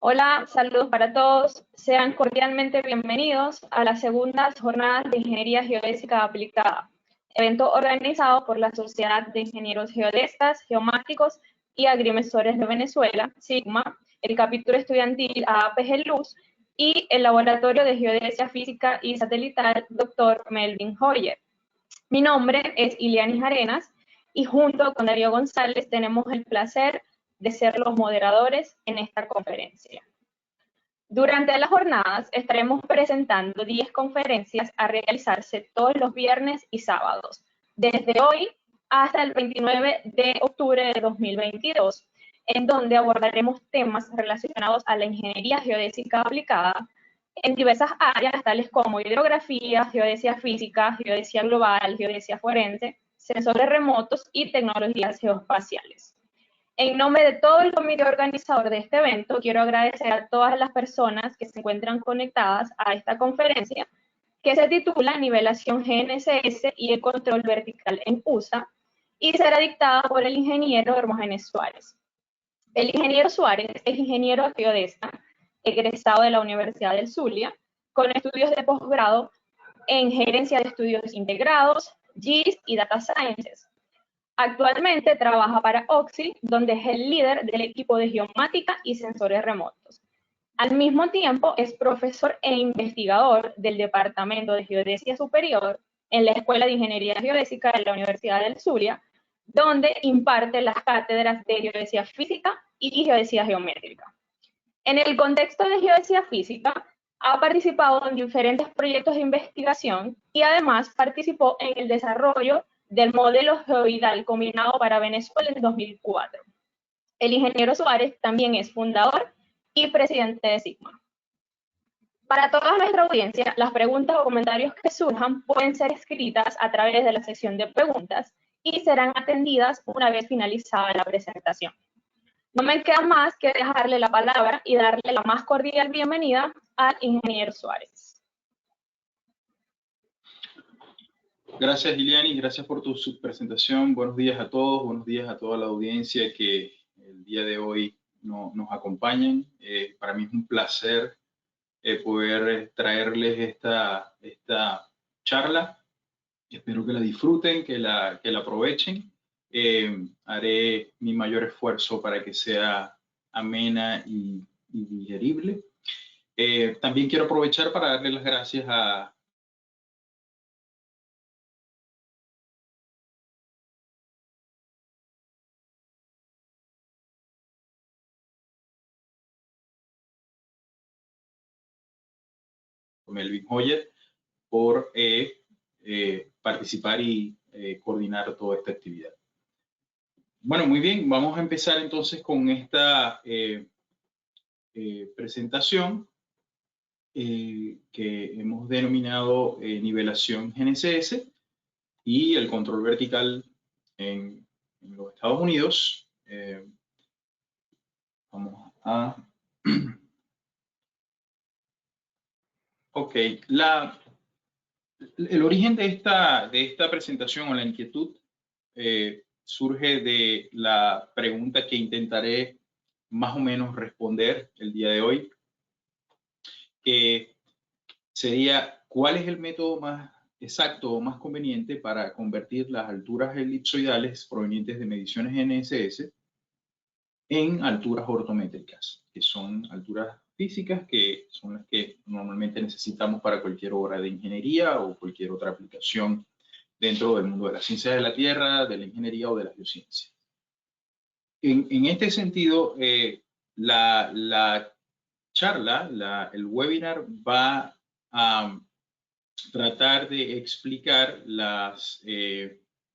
Hola, saludos para todos. Sean cordialmente bienvenidos a las segundas jornadas de Ingeniería Geodésica Aplicada, evento organizado por la Sociedad de Ingenieros Geodestas, Geomáticos y Agrimensores de Venezuela, SIGMA, el capítulo estudiantil AAPG Luz y el Laboratorio de Geodesia Física y Satelital Dr. Melvin Hoyer. Mi nombre es Ilianis Arenas y junto con Darío González tenemos el placer de ser los moderadores en esta conferencia. Durante las jornadas estaremos presentando 10 conferencias a realizarse todos los viernes y sábados, desde hoy hasta el 29 de octubre de 2022, en donde abordaremos temas relacionados a la ingeniería geodésica aplicada en diversas áreas, tales como hidrografía, geodesia física, geodesia global, geodesia forense, sensores remotos y tecnologías geoespaciales. En nombre de todo el comité organizador de este evento, quiero agradecer a todas las personas que se encuentran conectadas a esta conferencia, que se titula Nivelación GNSS y el control vertical en USA, y será dictada por el ingeniero Hermógenes Suárez. El ingeniero Suárez es ingeniero geodesta, egresado de la Universidad del Zulia, con estudios de posgrado en Gerencia de Estudios Integrados, GIS y Data Sciences. Actualmente trabaja para OXI, donde es el líder del equipo de geomática y sensores remotos. Al mismo tiempo, es profesor e investigador del Departamento de Geodesia Superior en la Escuela de Ingeniería Geodésica de la Universidad del Zulia, donde imparte las cátedras de Geodesia Física y Geodesia Geométrica. En el contexto de Geodesia Física, ha participado en diferentes proyectos de investigación y además participó en el desarrollo del modelo geoidal combinado para Venezuela en 2004. El ingeniero Suárez también es fundador y presidente de SIGMA. Para toda nuestra audiencia, las preguntas o comentarios que surjan pueden ser escritas a través de la sección de preguntas y serán atendidas una vez finalizada la presentación. No me queda más que dejarle la palabra y darle la más cordial bienvenida al ingeniero Suárez. Gracias, Iliani, gracias por tu presentación. Buenos días a todos, buenos días a toda la audiencia que el día de hoy nos acompañan. Para mí es un placer poder traerles esta charla. Espero que la disfruten, que la aprovechen. Haré mi mayor esfuerzo para que sea amena y digerible. También quiero aprovechar para darle las gracias a Melvin Hoyer por participar y coordinar toda esta actividad. Bueno, muy bien, vamos a empezar entonces con esta presentación que hemos denominado nivelación GNSS y el control vertical en los Estados Unidos. Vamos a... Ok, el origen de esta presentación o la inquietud surge de la pregunta que intentaré más o menos responder el día de hoy, que sería ¿cuál es el método más exacto o más conveniente para convertir las alturas elipsoidales provenientes de mediciones GNSS en alturas ortométricas, que son alturas físicas que son las que normalmente necesitamos para cualquier obra de ingeniería o cualquier otra aplicación dentro del mundo de las ciencias de la Tierra, de la ingeniería o de la geociencia. En este sentido, la charla, el webinar va a tratar de explicar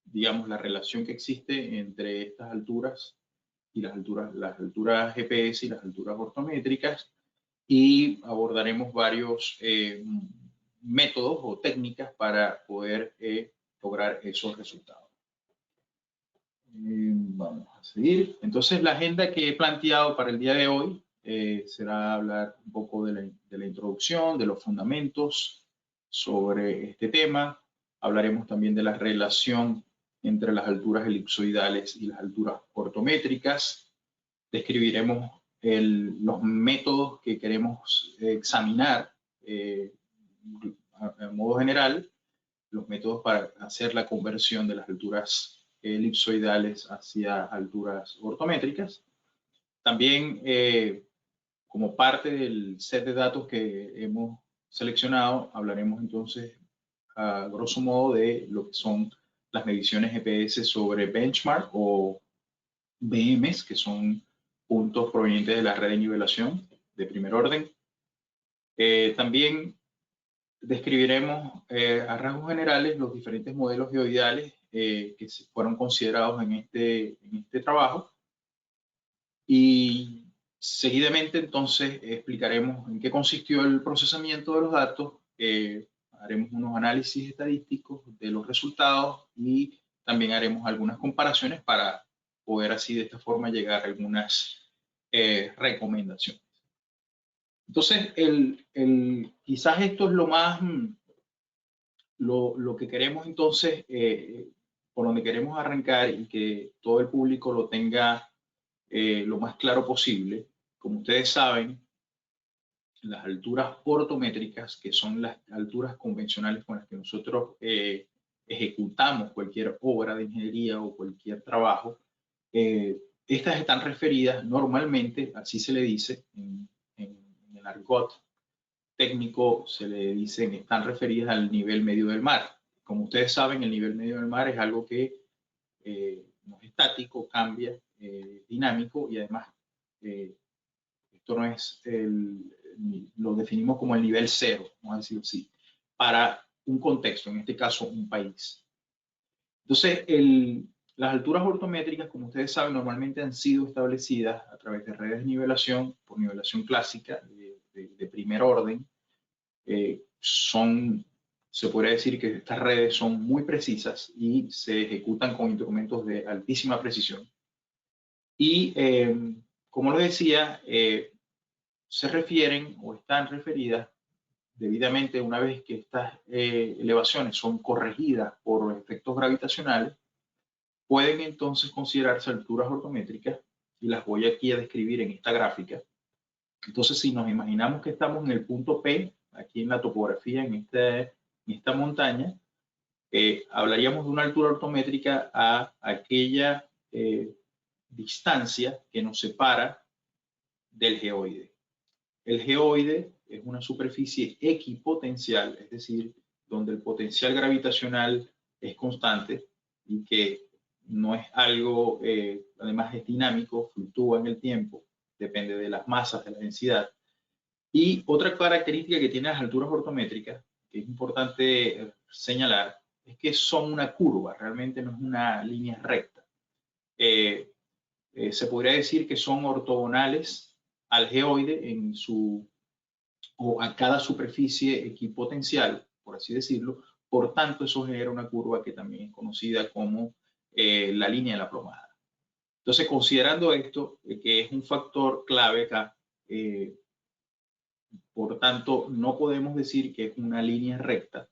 digamos, la relación que existe entre estas alturas y las alturas GPS y las alturas ortométricas, y abordaremos varios métodos o técnicas para poder lograr esos resultados. Vamos a seguir. Entonces, la agenda que he planteado para el día de hoy será hablar un poco de la introducción, de los fundamentos sobre este tema. Hablaremos también de la relación entre las alturas elipsoidales y las alturas ortométricas. Describiremos los métodos que queremos examinar a modo general, los métodos para hacer la conversión de las alturas elipsoidales hacia alturas ortométricas. También, como parte del set de datos que hemos seleccionado, hablaremos entonces a grosso modo de lo que son las mediciones GPS sobre benchmark o BMs, que son puntos provenientes de la red de nivelación de primer orden. También describiremos a rasgos generales los diferentes modelos geoidales que fueron considerados en este trabajo. Y seguidamente entonces explicaremos en qué consistió el procesamiento de los datos, haremos unos análisis estadísticos de los resultados y también haremos algunas comparaciones para poder así de esta forma llegar a algunas recomendaciones. Entonces, quizás esto es lo más, lo que queremos entonces, por donde queremos arrancar y que todo el público lo tenga lo más claro posible. Como ustedes saben, las alturas ortométricas, que son las alturas convencionales con las que nosotros ejecutamos cualquier obra de ingeniería o cualquier trabajo, estas están referidas normalmente, así se le dice en el argot técnico, se le dicen, están referidas al nivel medio del mar. Como ustedes saben, el nivel medio del mar es algo que no es estático, cambia, dinámico, y además esto no es lo definimos como el nivel cero, vamos a decirlo así, para un contexto, en este caso un país. Entonces, las alturas ortométricas, como ustedes saben, normalmente han sido establecidas a través de redes de nivelación, por nivelación clásica, de primer orden. Se podría decir que estas redes son muy precisas y se ejecutan con instrumentos de altísima precisión. Y, como les decía, se refieren o están referidas debidamente una vez que estas elevaciones son corregidas por los efectos gravitacionales, pueden entonces considerarse alturas ortométricas, y las voy aquí a describir en esta gráfica. Entonces, si nos imaginamos que estamos en el punto P, aquí en la topografía, en esta montaña, hablaríamos de una altura ortométrica a aquella distancia que nos separa del geoide. El geoide es una superficie equipotencial, es decir, donde el potencial gravitacional es constante y que no es algo, además es dinámico, fluctúa en el tiempo, depende de las masas, de la densidad. Y otra característica que tienen las alturas ortométricas, que es importante señalar, es que son una curva, realmente no es una línea recta. Se podría decir que son ortogonales al geoide o a cada superficie equipotencial, por así decirlo. Por tanto, eso genera una curva que también es conocida como la línea de la plomada. Entonces, considerando esto, que es un factor clave acá, por tanto, no podemos decir que es una línea recta,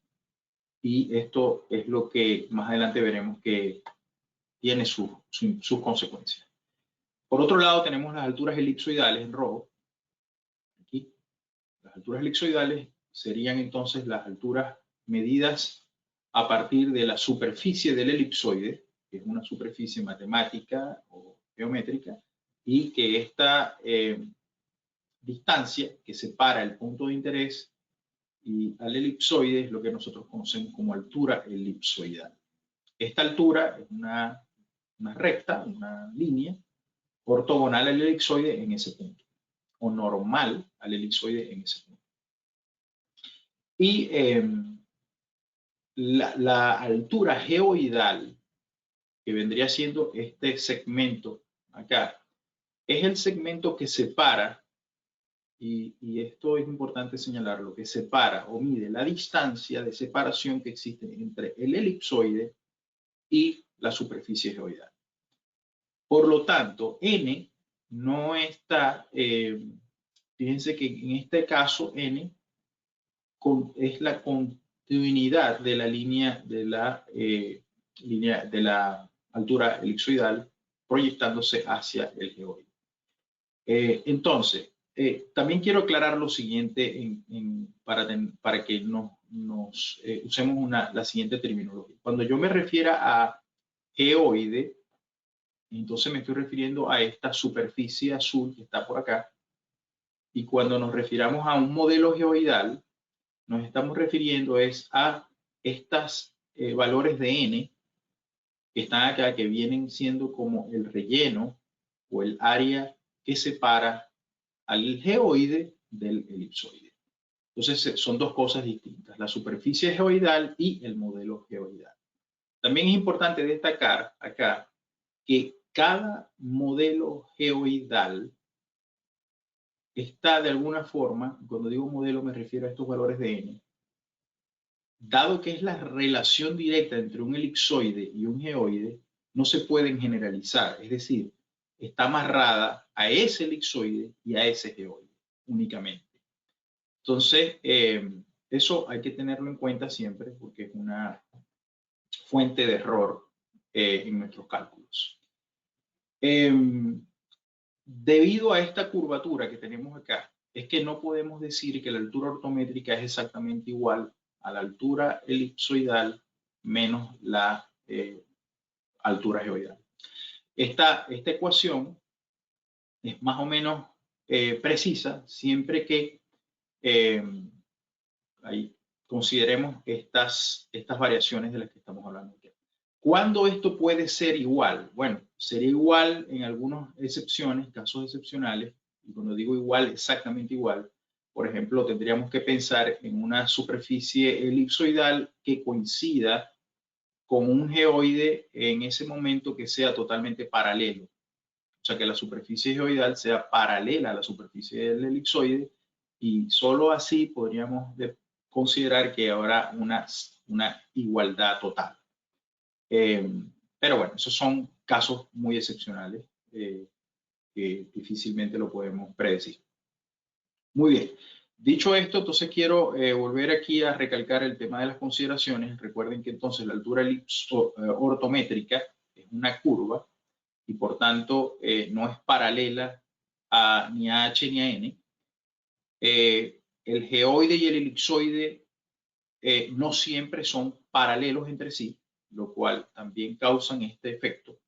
y esto es lo que más adelante veremos que tiene sus consecuencias. Por otro lado, tenemos las alturas elipsoidales en rojo. Aquí, las alturas elipsoidales serían entonces las alturas medidas a partir de la superficie del elipsoide, que es una superficie matemática o geométrica, y que esta distancia que separa el punto de interés y al elipsoide es lo que nosotros conocemos como altura elipsoidal. Esta altura es una recta, una línea ortogonal al elipsoide en ese punto, o normal al elipsoide en ese punto. Y la altura geoidal, que vendría siendo este segmento acá, es el segmento que separa, y esto es importante señalarlo, que separa o mide la distancia de separación que existe entre el elipsoide y la superficie geoidal. Por lo tanto, N no está, fíjense que en este caso N es la continuidad de la línea de la altura elipsoidal proyectándose hacia el geoide. Entonces, también quiero aclarar lo siguiente para que usemos la siguiente terminología. Cuando yo me refiero a geoide, entonces me estoy refiriendo a esta superficie azul que está por acá. Y cuando nos refiramos a un modelo geoidal, nos estamos refiriendo a estos valores de n que están acá, que vienen siendo como el relleno o el área que separa al geoide del elipsoide. Entonces son dos cosas distintas, la superficie geoidal y el modelo geoidal. También es importante destacar acá que cada modelo geoidal está de alguna forma, cuando digo modelo me refiero a estos valores de n, dado que es la relación directa entre un elipsoide y un geoide, no se pueden generalizar, es decir, está amarrada a ese elipsoide y a ese geoide únicamente. Entonces, eso hay que tenerlo en cuenta siempre porque es una fuente de error en nuestros cálculos. Debido a esta curvatura que tenemos acá, es que no podemos decir que la altura ortométrica es exactamente igual a la altura elipsoidal menos la altura geoidal. Esta ecuación es más o menos precisa siempre que ahí consideremos estas variaciones de las que estamos hablando aquí. ¿Cuándo esto puede ser igual? Bueno, sería igual en algunas excepciones, casos excepcionales, y cuando digo igual, exactamente igual. Por ejemplo, tendríamos que pensar en una superficie elipsoidal que coincida con un geoide en ese momento que sea totalmente paralelo. O sea, que la superficie geoidal sea paralela a la superficie del elipsoide y solo así podríamos considerar que habrá una igualdad total. Pero bueno, esos son casos muy excepcionales que difícilmente lo podemos predecir. Muy bien. Dicho esto, entonces quiero volver aquí a recalcar el tema de las consideraciones. Recuerden que entonces la altura ortométrica es una curva y por tanto no es paralela ni a h ni a n. El geoide y el elipsoide no siempre son paralelos entre sí, lo cual también causan este efecto.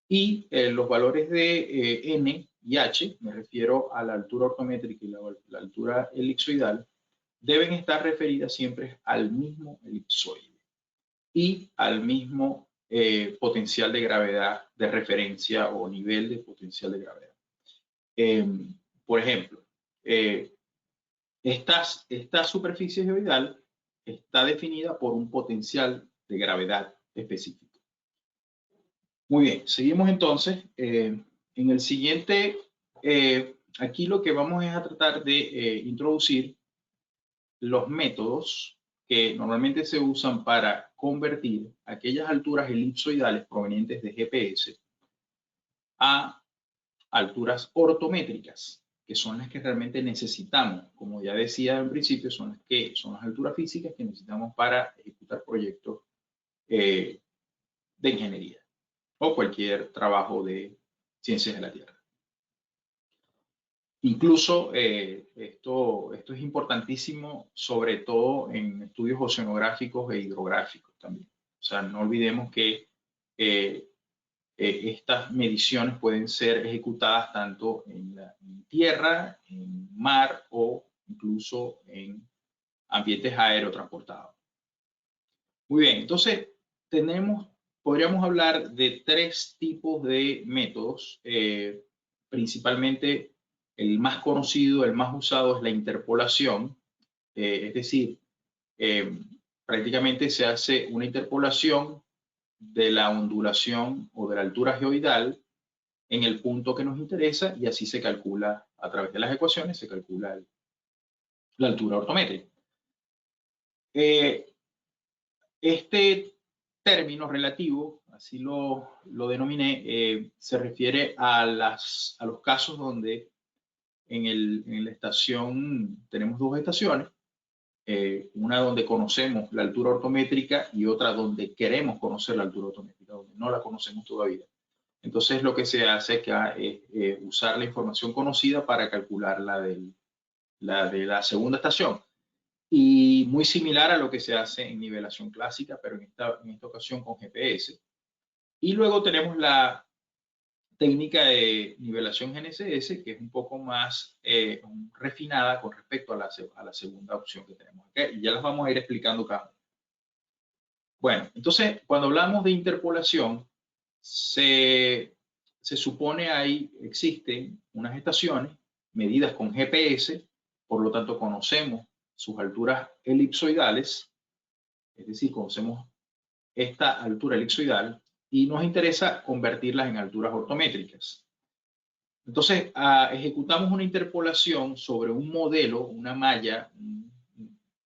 Y los valores de n y h, me refiero a la altura ortométrica y la altura elipsoidal, deben estar referidas siempre al mismo elipsoide y al mismo potencial de gravedad de referencia o nivel de potencial de gravedad. Por ejemplo, esta superficie geoidal está definida por un potencial de gravedad específico. Muy bien, seguimos entonces. En el siguiente, aquí lo que vamos es a tratar de introducir los métodos que normalmente se usan para convertir aquellas alturas elipsoidales provenientes de GPS a alturas ortométricas, que son las que realmente necesitamos. Como ya decía en principio, son las alturas físicas que necesitamos para ejecutar proyectos de ingeniería o cualquier trabajo de ciencias de la Tierra. Incluso esto es importantísimo, sobre todo en estudios oceanográficos e hidrográficos también. O sea, no olvidemos que estas mediciones pueden ser ejecutadas tanto en tierra, en mar o incluso en ambientes aerotransportados. Muy bien, entonces podríamos hablar de tres tipos de métodos. Principalmente el más conocido, el más usado es la interpolación, es decir, prácticamente se hace una interpolación de la ondulación o de la altura geoidal en el punto que nos interesa y así se calcula a través de las ecuaciones, se calcula la altura ortométrica. Este término relativo, así lo denominé, se refiere a los casos donde en la estación tenemos dos estaciones, una donde conocemos la altura ortométrica y otra donde queremos conocer la altura ortométrica, donde no la conocemos todavía. Entonces lo que se hace es usar la información conocida para calcular la de la segunda estación. Y muy similar a lo que se hace en nivelación clásica, pero en esta ocasión con GPS. Y luego tenemos la técnica de nivelación GNSS, que es un poco más refinada con respecto a la segunda opción que tenemos acá. Y ya las vamos a ir explicando cada una. Bueno, entonces, cuando hablamos de interpolación, se supone existen unas estaciones medidas con GPS, por lo tanto conocemos sus alturas elipsoidales, es decir, conocemos esta altura elipsoidal y nos interesa convertirlas en alturas ortométricas. Entonces, ejecutamos una interpolación sobre un modelo, una malla,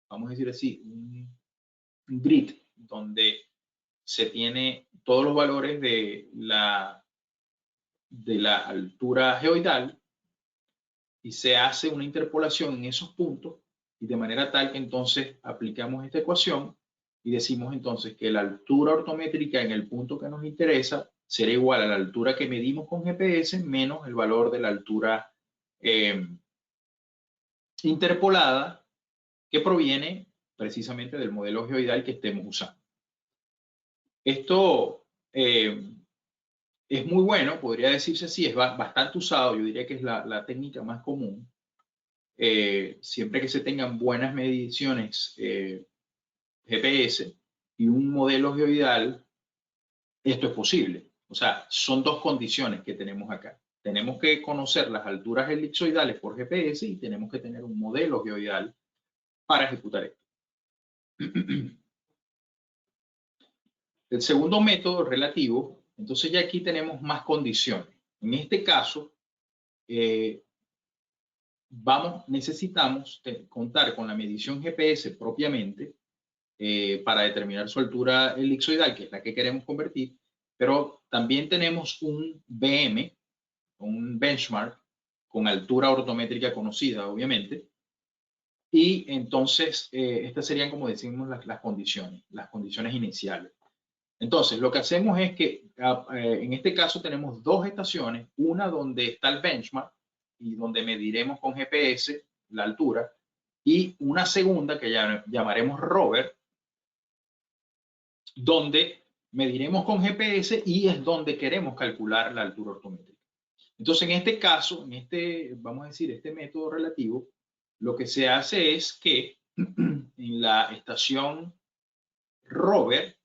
vamos a decir así, un grid, donde se tiene todos los valores de la altura geoidal y se hace una interpolación en esos puntos y de manera tal que entonces aplicamos esta ecuación y decimos entonces que la altura ortométrica en el punto que nos interesa será igual a la altura que medimos con GPS menos el valor de la altura interpolada que proviene precisamente del modelo geoidal que estemos usando. Esto es muy bueno, podría decirse así, es bastante usado, yo diría que es la técnica más común. Siempre que se tengan buenas mediciones GPS y un modelo geoidal, esto es posible. O sea, son dos condiciones que tenemos acá. Tenemos que conocer las alturas elipsoidales por GPS y tenemos que tener un modelo geoidal para ejecutar esto. El segundo método relativo, entonces ya aquí tenemos más condiciones. En este caso, necesitamos contar con la medición GPS propiamente para determinar su altura elipsoidal, que es la que queremos convertir, pero también tenemos un BM, un benchmark, con altura ortométrica conocida, obviamente, y entonces estas serían, como decimos, las condiciones iniciales. Entonces, lo que hacemos es que en este caso tenemos dos estaciones, una donde está el benchmark y donde mediremos con GPS la altura, y una segunda que llamaremos rover, donde mediremos con GPS y es donde queremos calcular la altura ortométrica. Entonces, en este caso, vamos a decir, este método relativo, lo que se hace es que en la estación rover,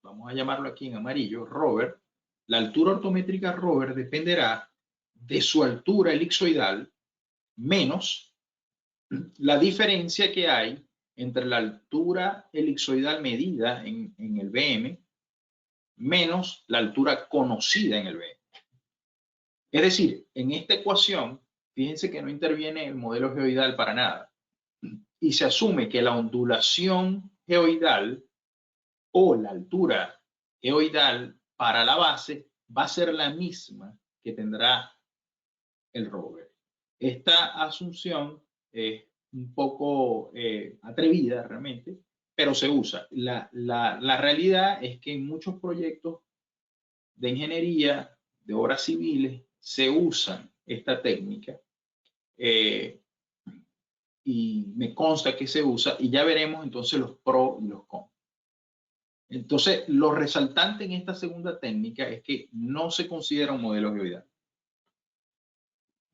vamos a llamarlo aquí en amarillo, rover, la altura ortométrica rover dependerá de su altura elipsoidal menos la diferencia que hay entre la altura elipsoidal medida en el BM menos la altura conocida en el BM. Es decir, en esta ecuación, fíjense que no interviene el modelo geoidal para nada. Y se asume que la ondulación geoidal o la altura geoidal para la base va a ser la misma que tendrá el rover. Esta asunción es un poco atrevida realmente, pero se usa. La realidad es que en muchos proyectos de ingeniería, de obras civiles, se usan esta técnica y me consta que se usa y ya veremos entonces los pros y los contras. Entonces, lo resaltante en esta segunda técnica es que no se considera un modelo geoidal.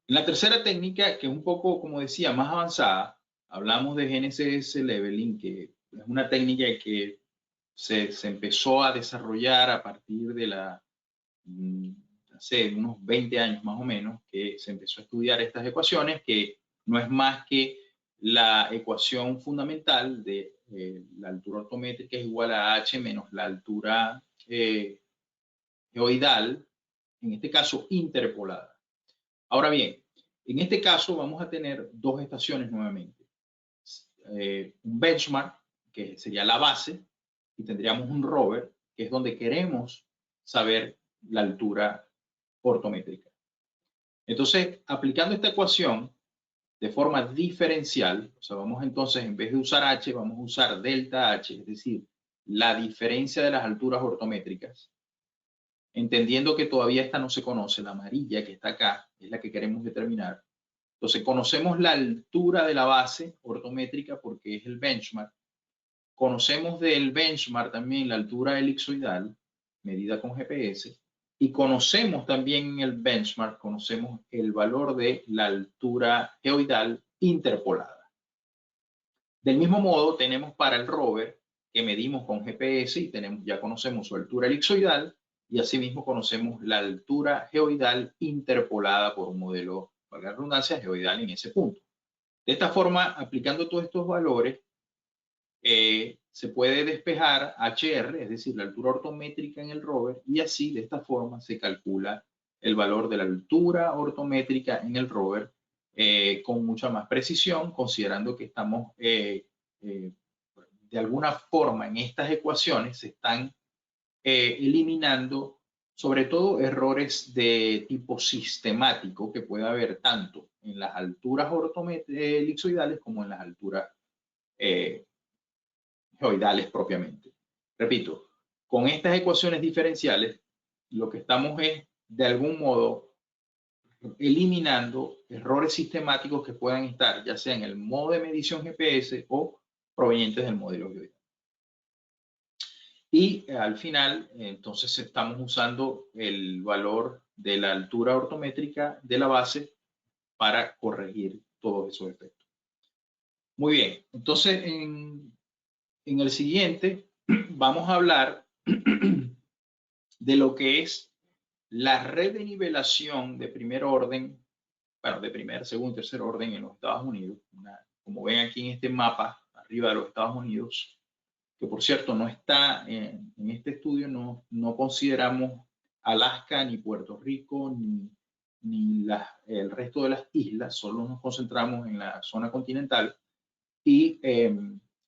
En la tercera técnica, que es un poco, como decía, más avanzada, hablamos de GNSS Leveling, que es una técnica que se empezó a desarrollar a partir de hace unos 20 años más o menos, que se empezó a estudiar estas ecuaciones, que no es más que la ecuación fundamental de la altura ortométrica es igual a h menos la altura geoidal, en este caso interpolada. Ahora bien, en este caso vamos a tener dos estaciones nuevamente. Un benchmark, que sería la base, y tendríamos un rover, que es donde queremos saber la altura ortométrica. Entonces, aplicando esta ecuación de forma diferencial, o sea, vamos entonces, en vez de usar h, vamos a usar delta h, es decir, la diferencia de las alturas ortométricas. entendiendo que todavía esta no se conoce, la amarilla que está acá es la que queremos determinar. Entonces conocemos la altura de la base ortométrica porque es el benchmark. Conocemos del benchmark también la altura elipsoidal medida con GPS y conocemos también el benchmark, conocemos el valor de la altura geoidal interpolada. Del mismo modo tenemos para el rover que medimos con GPS y ya conocemos su altura elipsoidal y asimismo conocemos la altura geoidal interpolada por un modelo, valga la redundancia, geoidal en ese punto. De esta forma, aplicando todos estos valores, se puede despejar HR, es decir, la altura ortométrica en el rover, y así de esta forma se calcula el valor de la altura ortométrica en el rover con mucha más precisión, considerando que estamos de alguna forma en estas ecuaciones se están eliminando sobre todo errores de tipo sistemático que puede haber tanto en las alturas elipsoidales como en las alturas geoidales propiamente. Repito, con estas ecuaciones diferenciales, lo que estamos es, de algún modo, eliminando errores sistemáticos que puedan estar, ya sea en el modo de medición GPS o provenientes del modelo geoidal. Y al final, entonces, estamos usando el valor de la altura ortométrica de la base para corregir todos esos efectos. Muy bien, entonces, en el siguiente vamos a hablar de lo que es la red de nivelación de primer orden, bueno, de primer, segundo y tercer orden en los Estados Unidos. Como ven aquí en este mapa, arriba de los Estados Unidos, que por cierto no está en este estudio, no consideramos Alaska, ni Puerto Rico, ni el resto de las islas, solo nos concentramos en la zona continental. Y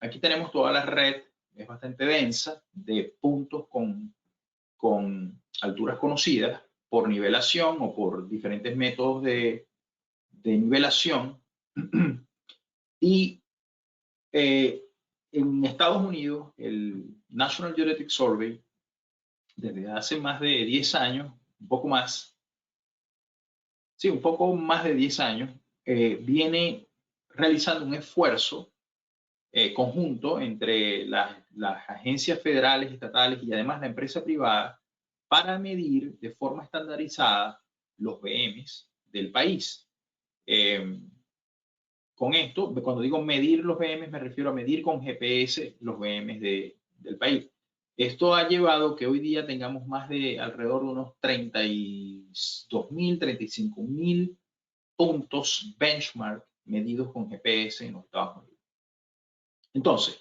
aquí tenemos toda la red, es bastante densa, de puntos con alturas conocidas por nivelación o por diferentes métodos de nivelación. Y en Estados Unidos, el National Geodetic Survey, desde hace más de 10 años, un poco más, sí, un poco más de 10 años, viene realizando un esfuerzo conjunto entre las agencias federales, estatales y además la empresa privada para medir de forma estandarizada los BMs del país. Con esto, cuando digo medir los BMs, me refiero a medir con GPS los BMs del país. Esto ha llevado que hoy día tengamos más de alrededor de unos 32.000, 35.000 puntos benchmark medidos con GPS en los Estados Unidos. Entonces,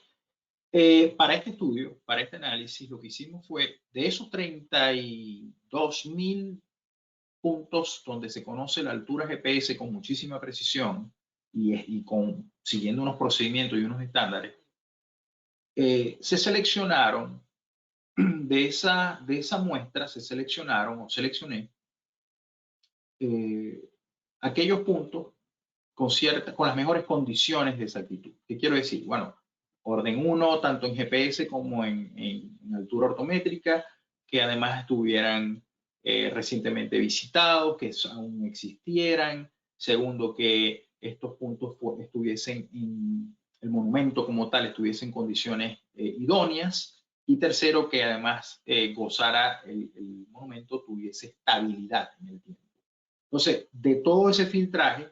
para este estudio, para este análisis, lo que hicimos fue de esos 32.000 puntos donde se conoce la altura GPS con muchísima precisión y siguiendo unos procedimientos y unos estándares, se seleccionaron de esa muestra, seleccioné aquellos puntos con las mejores condiciones de exactitud. ¿Qué quiero decir? Bueno, orden 1, tanto en GPS como en altura ortométrica, que además estuvieran recientemente visitados, que aún existieran. Segundo, que estos puntos estuviesen en el monumento como tal, estuviesen en condiciones idóneas. Y tercero, que además gozara el monumento, tuviese estabilidad en el tiempo. Entonces, de todo ese filtraje,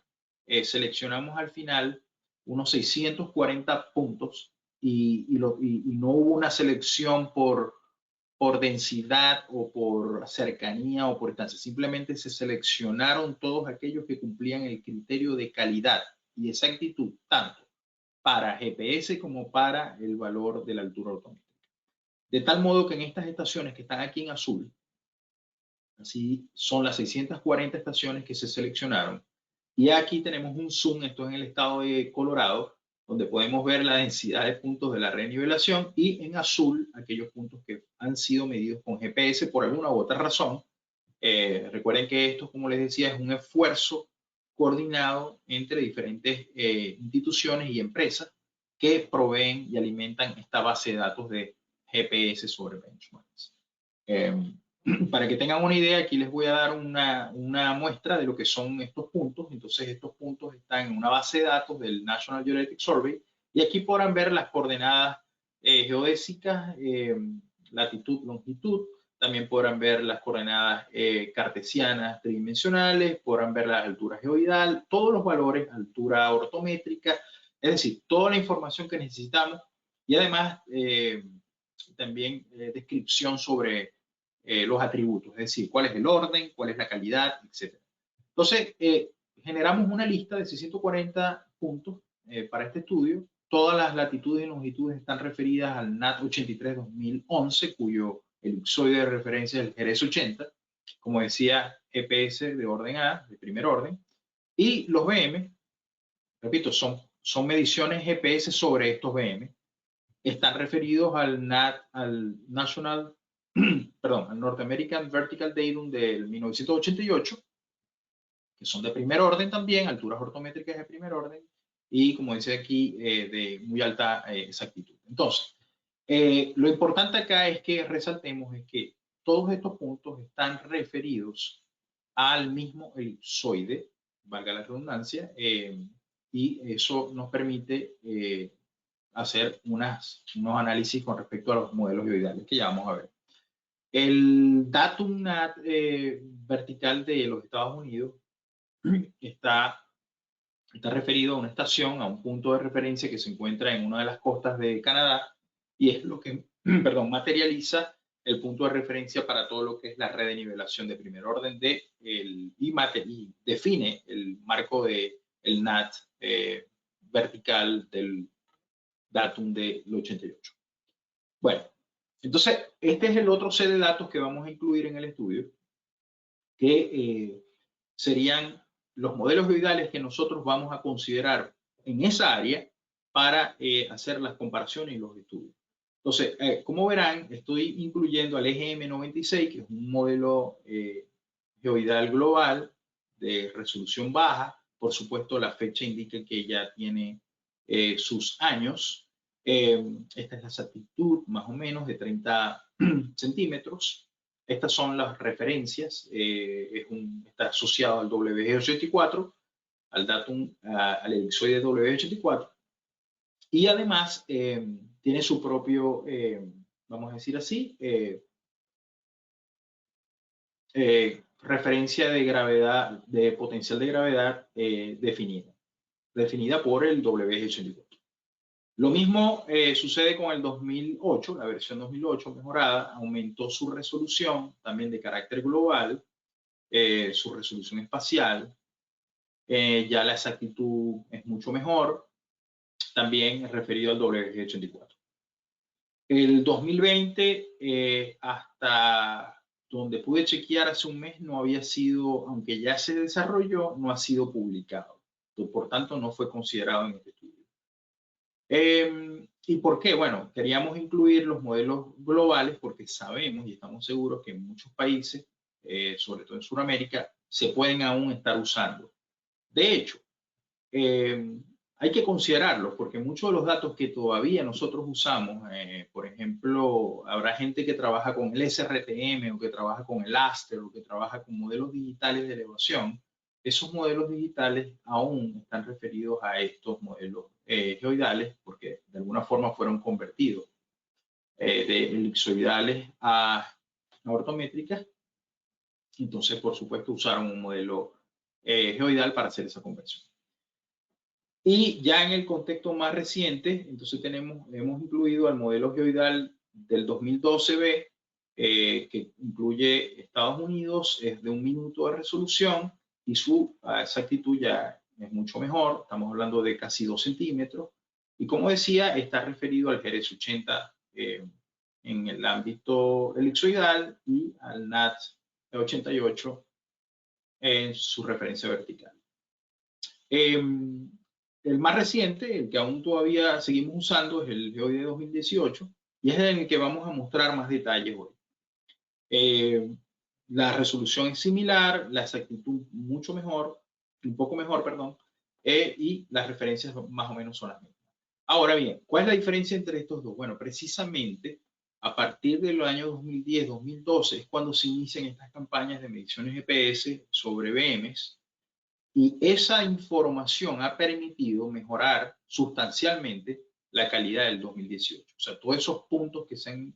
seleccionamos al final unos 640 puntos y no hubo una selección por densidad o por cercanía o por distancia. Simplemente se seleccionaron todos aquellos que cumplían el criterio de calidad y exactitud, tanto para GPS como para el valor de la altura ortométrica. De tal modo que en estas estaciones que están aquí en azul, así son las 640 estaciones que se seleccionaron. Y aquí tenemos un zoom, esto es en el estado de Colorado, donde podemos ver la densidad de puntos de la renivelación y en azul aquellos puntos que han sido medidos con GPS por alguna u otra razón. Recuerden que esto, como les decía, es un esfuerzo coordinado entre diferentes instituciones y empresas que proveen y alimentan esta base de datos de GPS sobre benchmarks. para que tengan una idea, aquí les voy a dar una muestra de lo que son estos puntos. Entonces, estos puntos están en una base de datos del National Geodetic Survey y aquí podrán ver las coordenadas geodésicas, latitud, longitud. También podrán ver las coordenadas cartesianas tridimensionales, podrán ver las alturas geoidal, todos los valores, altura ortométrica, es decir, toda la información que necesitamos y además también descripción sobre los atributos, es decir, cuál es el orden, cuál es la calidad, etc. Entonces, generamos una lista de 640 puntos para este estudio. Todas las latitudes y longitudes están referidas al NAT 83-2011, cuyo elipsoide de referencia es el Jerez 80, como decía, GPS de orden A, de primer orden, y los BM, repito, son mediciones GPS sobre estos BM, están referidos al National, perdón, al North American Vertical Datum del 1988, que son de primer orden también, alturas ortométricas de primer orden, y como dice aquí, de muy alta exactitud. Entonces, lo importante acá es que resaltemos es que todos estos puntos están referidos al mismo elipsoide, valga la redundancia, y eso nos permite hacer unos análisis con respecto a los modelos geoidales que ya vamos a ver. El datum NAT vertical de los Estados Unidos está referido a una estación, a un punto de referencia que se encuentra en una de las costas de Canadá y es lo que, perdón, materializa el punto de referencia para todo lo que es la red de nivelación de primer orden y define el marco del NAT vertical del datum del 88. Bueno, entonces este es el otro set de datos que vamos a incluir en el estudio, que serían los modelos geoidales que nosotros vamos a considerar en esa área para hacer las comparaciones y los estudios. Entonces, como verán, estoy incluyendo al EGM96, que es un modelo geoidal global de resolución baja. Por supuesto, la fecha indica que ya tiene sus años. Esta es la exactitud, más o menos, de 30 centímetros. Estas son las referencias. Está asociado al WG84, al datum, al elipsoide WG84. Y además tiene su propio, vamos a decir así, referencia de gravedad, de potencial de gravedad definida por el WG84. Lo mismo sucede con el 2008, la versión 2008 mejorada, aumentó su resolución también de carácter global, su resolución espacial, ya la exactitud es mucho mejor, también referido al WG84. El 2020, hasta donde pude chequear hace un mes, no había sido, aunque ya se desarrolló, no ha sido publicado. Por tanto, no fue considerado en este estudio. ¿Y por qué? Bueno, queríamos incluir los modelos globales porque sabemos y estamos seguros que en muchos países, sobre todo en Sudamérica, se pueden aún estar usando. De hecho, hay que considerarlos porque muchos de los datos que todavía nosotros usamos, por ejemplo, habrá gente que trabaja con el SRTM o que trabaja con el ASTER o que trabaja con modelos digitales de elevación. Esos modelos digitales aún están referidos a estos modelos geoidales porque de alguna forma fueron convertidos de elipsoidales a ortométricas. Entonces, por supuesto, usaron un modelo geoidal para hacer esa conversión. Y ya en el contexto más reciente, entonces hemos incluido al modelo geoidal del 2012B, que incluye Estados Unidos, es de 1 minuto de resolución y su exactitud ya es mucho mejor, estamos hablando de casi 2 centímetros. Y como decía, está referido al Jerez 80 en el ámbito elipsoidal y al NAT 88 en su referencia vertical. El más reciente, el que aún todavía seguimos usando, es el GeoIDE 2018 y es en el que vamos a mostrar más detalles hoy. La resolución es similar, la exactitud mucho mejor, un poco mejor, perdón, y las referencias más o menos son las mismas. Ahora bien, ¿cuál es la diferencia entre estos dos? Bueno, precisamente a partir del año 2010-2012 es cuando se inician estas campañas de mediciones GPS sobre BMs, y esa información ha permitido mejorar sustancialmente la calidad del 2018. O sea, todos esos puntos que se han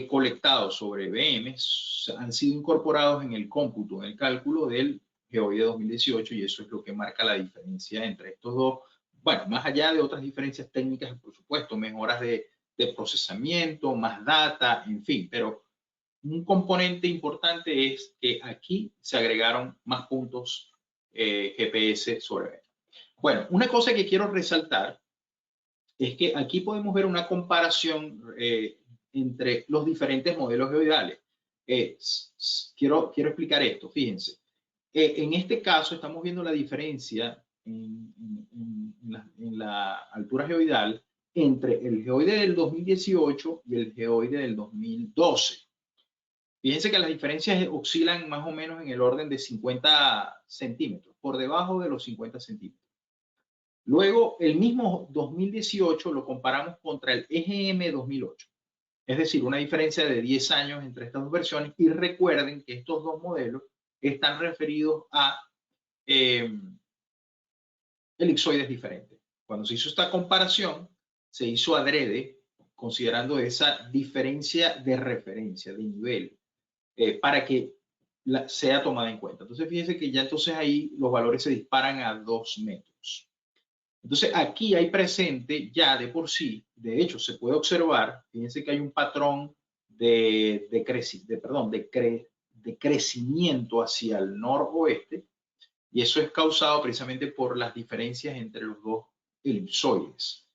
colectado sobre BMs han sido incorporados en el cómputo, en el cálculo del GEOIDE 2018, y eso es lo que marca la diferencia entre estos dos. Bueno, más allá de otras diferencias técnicas, por supuesto, mejoras de procesamiento, más data, en fin, pero un componente importante es que aquí se agregaron más puntos GPS sobre B. Bueno, una cosa que quiero resaltar es que aquí podemos ver una comparación entre los diferentes modelos geoidales. Quiero explicar esto, fíjense. En este caso estamos viendo la diferencia en la altura geoidal entre el geoide del 2018 y el geoide del 2012. Fíjense que las diferencias oscilan más o menos en el orden de 50 centímetros, por debajo de los 50 centímetros. Luego, el mismo 2018 lo comparamos contra el EGM 2008. Es decir, una diferencia de 10 años entre estas dos versiones. Y recuerden que estos dos modelos están referidos a elipsoides diferentes. Cuando se hizo esta comparación, se hizo adrede, considerando esa diferencia de referencia, de nivel, para que sea tomada en cuenta. Entonces, fíjense que ya entonces ahí los valores se disparan a 2 metros. Entonces, aquí hay presente ya de por sí, de hecho, se puede observar, fíjense que hay un patrón de crecimiento hacia el noroeste, y eso es causado precisamente por las diferencias entre los dos elipsoides.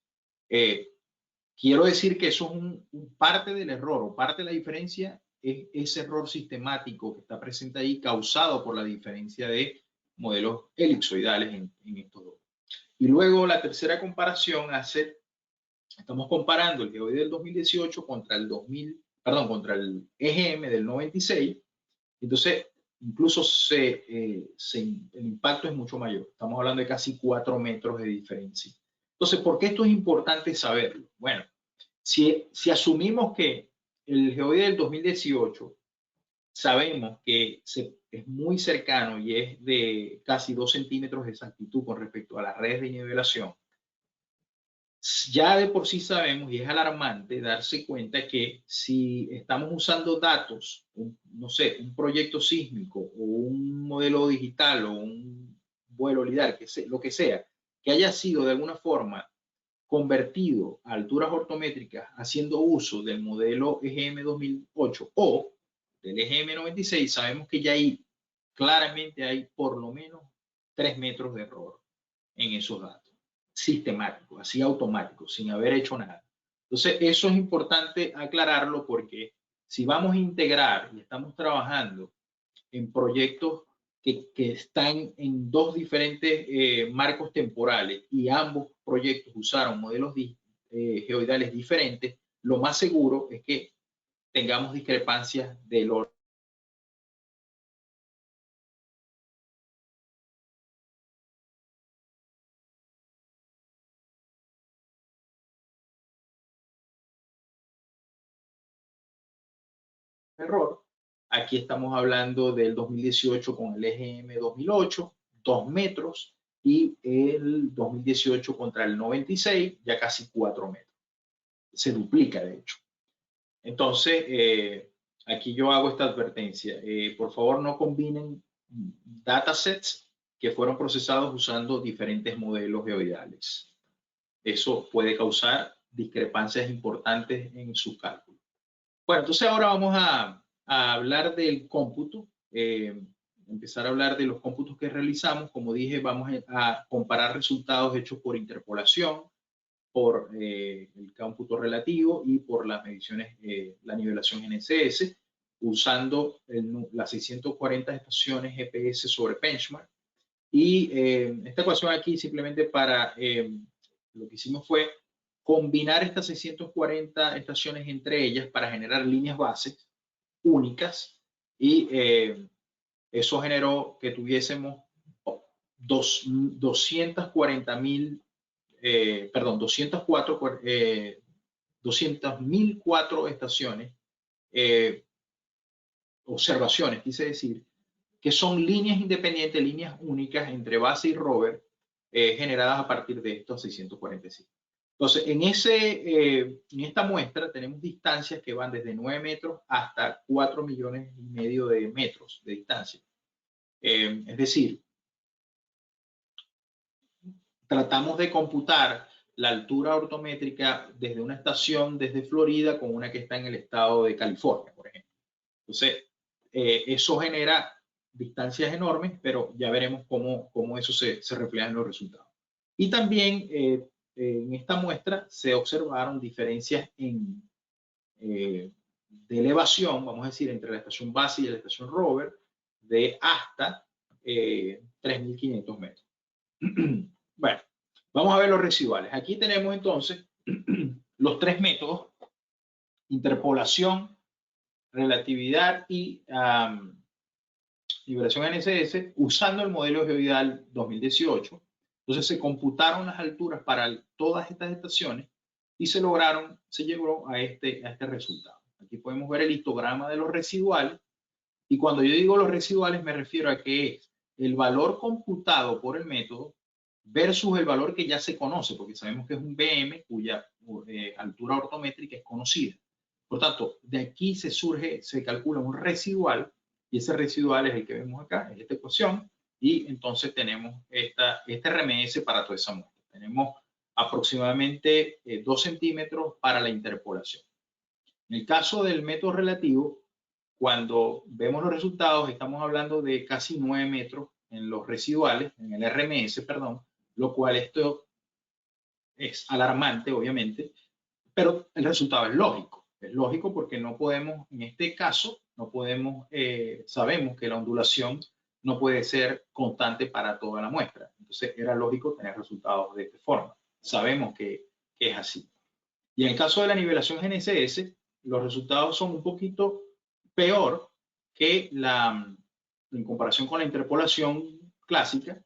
Quiero decir que eso es parte del error, o parte de la diferencia es ese error sistemático que está presente ahí, causado por la diferencia de modelos elipsoidales en estos dos. Y luego la tercera comparación estamos comparando el geoide del 2018 contra el EGM del 96. Entonces, incluso el impacto es mucho mayor. Estamos hablando de casi 4 metros de diferencia. Entonces, ¿por qué esto es importante saberlo? Bueno, si asumimos que el geoide del 2018 sabemos que es muy cercano y es de casi 2 centímetros de exactitud con respecto a las redes de nivelación, ya de por sí sabemos, y es alarmante darse cuenta que si estamos usando datos, no sé, un proyecto sísmico o un modelo digital o un vuelo lidar, lo que sea, que haya sido de alguna forma convertido a alturas ortométricas haciendo uso del modelo EGM 2008 o del EGM 96, sabemos que ya ahí claramente hay por lo menos 3 metros de error en esos datos. Sistemático, así automático, sin haber hecho nada. Entonces, eso es importante aclararlo, porque si vamos a integrar y estamos trabajando en proyectos que están en dos diferentes marcos temporales y ambos proyectos usaron modelos geoidales diferentes, lo más seguro es que tengamos discrepancias del orden. Error. Aquí estamos hablando del 2018 con el EGM 2008, 2 metros, y el 2018 contra el 96, ya casi 4 metros. Se duplica, de hecho. Entonces, aquí yo hago esta advertencia. Por favor, no combinen datasets que fueron procesados usando diferentes modelos geoidales. Eso puede causar discrepancias importantes en sus cálculos. Bueno, entonces ahora vamos a hablar del cómputo, empezar a hablar de los cómputos que realizamos. Como dije, vamos a comparar resultados hechos por interpolación, por el cómputo relativo y por las mediciones, la nivelación GNSS, usando las 640 estaciones GPS sobre benchmark. Y esta ecuación aquí simplemente para, lo que hicimos fue combinar estas 640 estaciones entre ellas para generar líneas bases únicas, y eso generó que tuviésemos 204 200.004 estaciones, observaciones, quise decir, que son líneas independientes, líneas únicas entre base y rover, generadas a partir de estos 645. Entonces, en esta muestra tenemos distancias que van desde 9 metros hasta 4,5 millones de metros de distancia. Es decir, tratamos de computar la altura ortométrica desde una estación desde Florida con una que está en el estado de California, por ejemplo. Entonces, eso genera distancias enormes, pero ya veremos cómo eso se refleja en los resultados. Y también en esta muestra se observaron diferencias de elevación, vamos a decir, entre la estación base y la estación rover, de hasta 3.500 metros. Bueno, vamos a ver los residuales. Aquí tenemos entonces los tres métodos: interpolación, relatividad y liberación NSS, usando el modelo geoidal 2018. Entonces se computaron las alturas para todas estas estaciones y se llegó a este resultado. Aquí podemos ver el histograma de los residuales, y cuando yo digo los residuales me refiero a que es el valor computado por el método versus el valor que ya se conoce, porque sabemos que es un BM cuya altura ortométrica es conocida. Por tanto, de aquí se calcula un residual, y ese residual es el que vemos acá, es esta ecuación, y entonces tenemos este RMS para toda esa muestra. Tenemos aproximadamente 2 centímetros para la interpolación. En el caso del método relativo, cuando vemos los resultados, estamos hablando de casi 9 metros en los residuales, en el RMS, perdón, lo cual esto es alarmante, obviamente, pero el resultado es lógico. Es lógico porque no podemos, en este caso, no podemos, sabemos que la ondulación no puede ser constante para toda la muestra. Entonces era lógico tener resultados de esta forma. Sabemos que es así. Y en el caso de la nivelación GNSS, los resultados son un poquito peor que en comparación con la interpolación clásica,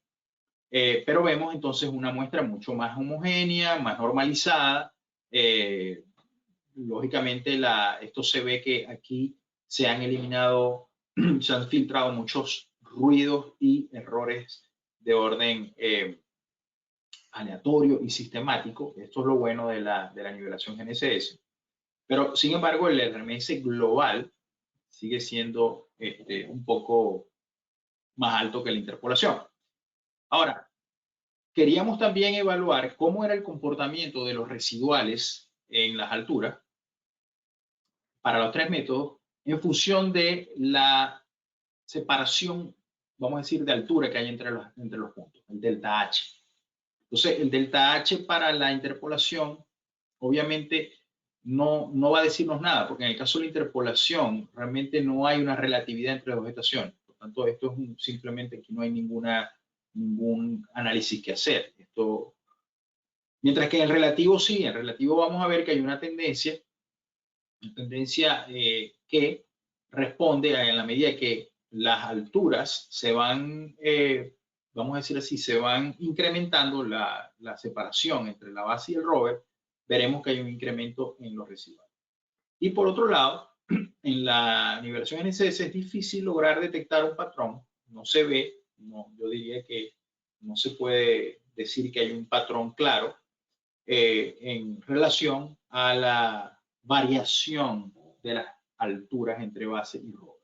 pero vemos entonces una muestra mucho más homogénea, más normalizada. Lógicamente, esto se ve que aquí se han eliminado, se han filtrado muchos ruidos y errores de orden aleatorio y sistemático. Esto es lo bueno de la nivelación GNSS. Pero, sin embargo, el RMS global sigue siendo un poco más alto que la interpolación. Ahora, queríamos también evaluar cómo era el comportamiento de los residuales en las alturas para los tres métodos en función de la separación, vamos a decir, de altura que hay entre los puntos, el delta H. Entonces, el delta H para la interpolación, obviamente, no va a decirnos nada, porque en el caso de la interpolación, realmente no hay una relatividad entre las dos estaciones. Por tanto, esto es simplemente que no hay ningún análisis que hacer. Mientras que en el relativo sí, en el relativo vamos a ver que hay una tendencia que responde en la medida que las alturas se van, vamos a decir así, se van incrementando la separación entre la base y el rover, veremos que hay un incremento en los residuales. Y por otro lado, en la nivelación NSS es difícil lograr detectar un patrón, no se ve, yo diría que no se puede decir que hay un patrón claro en relación a la variación de las alturas entre base y rover.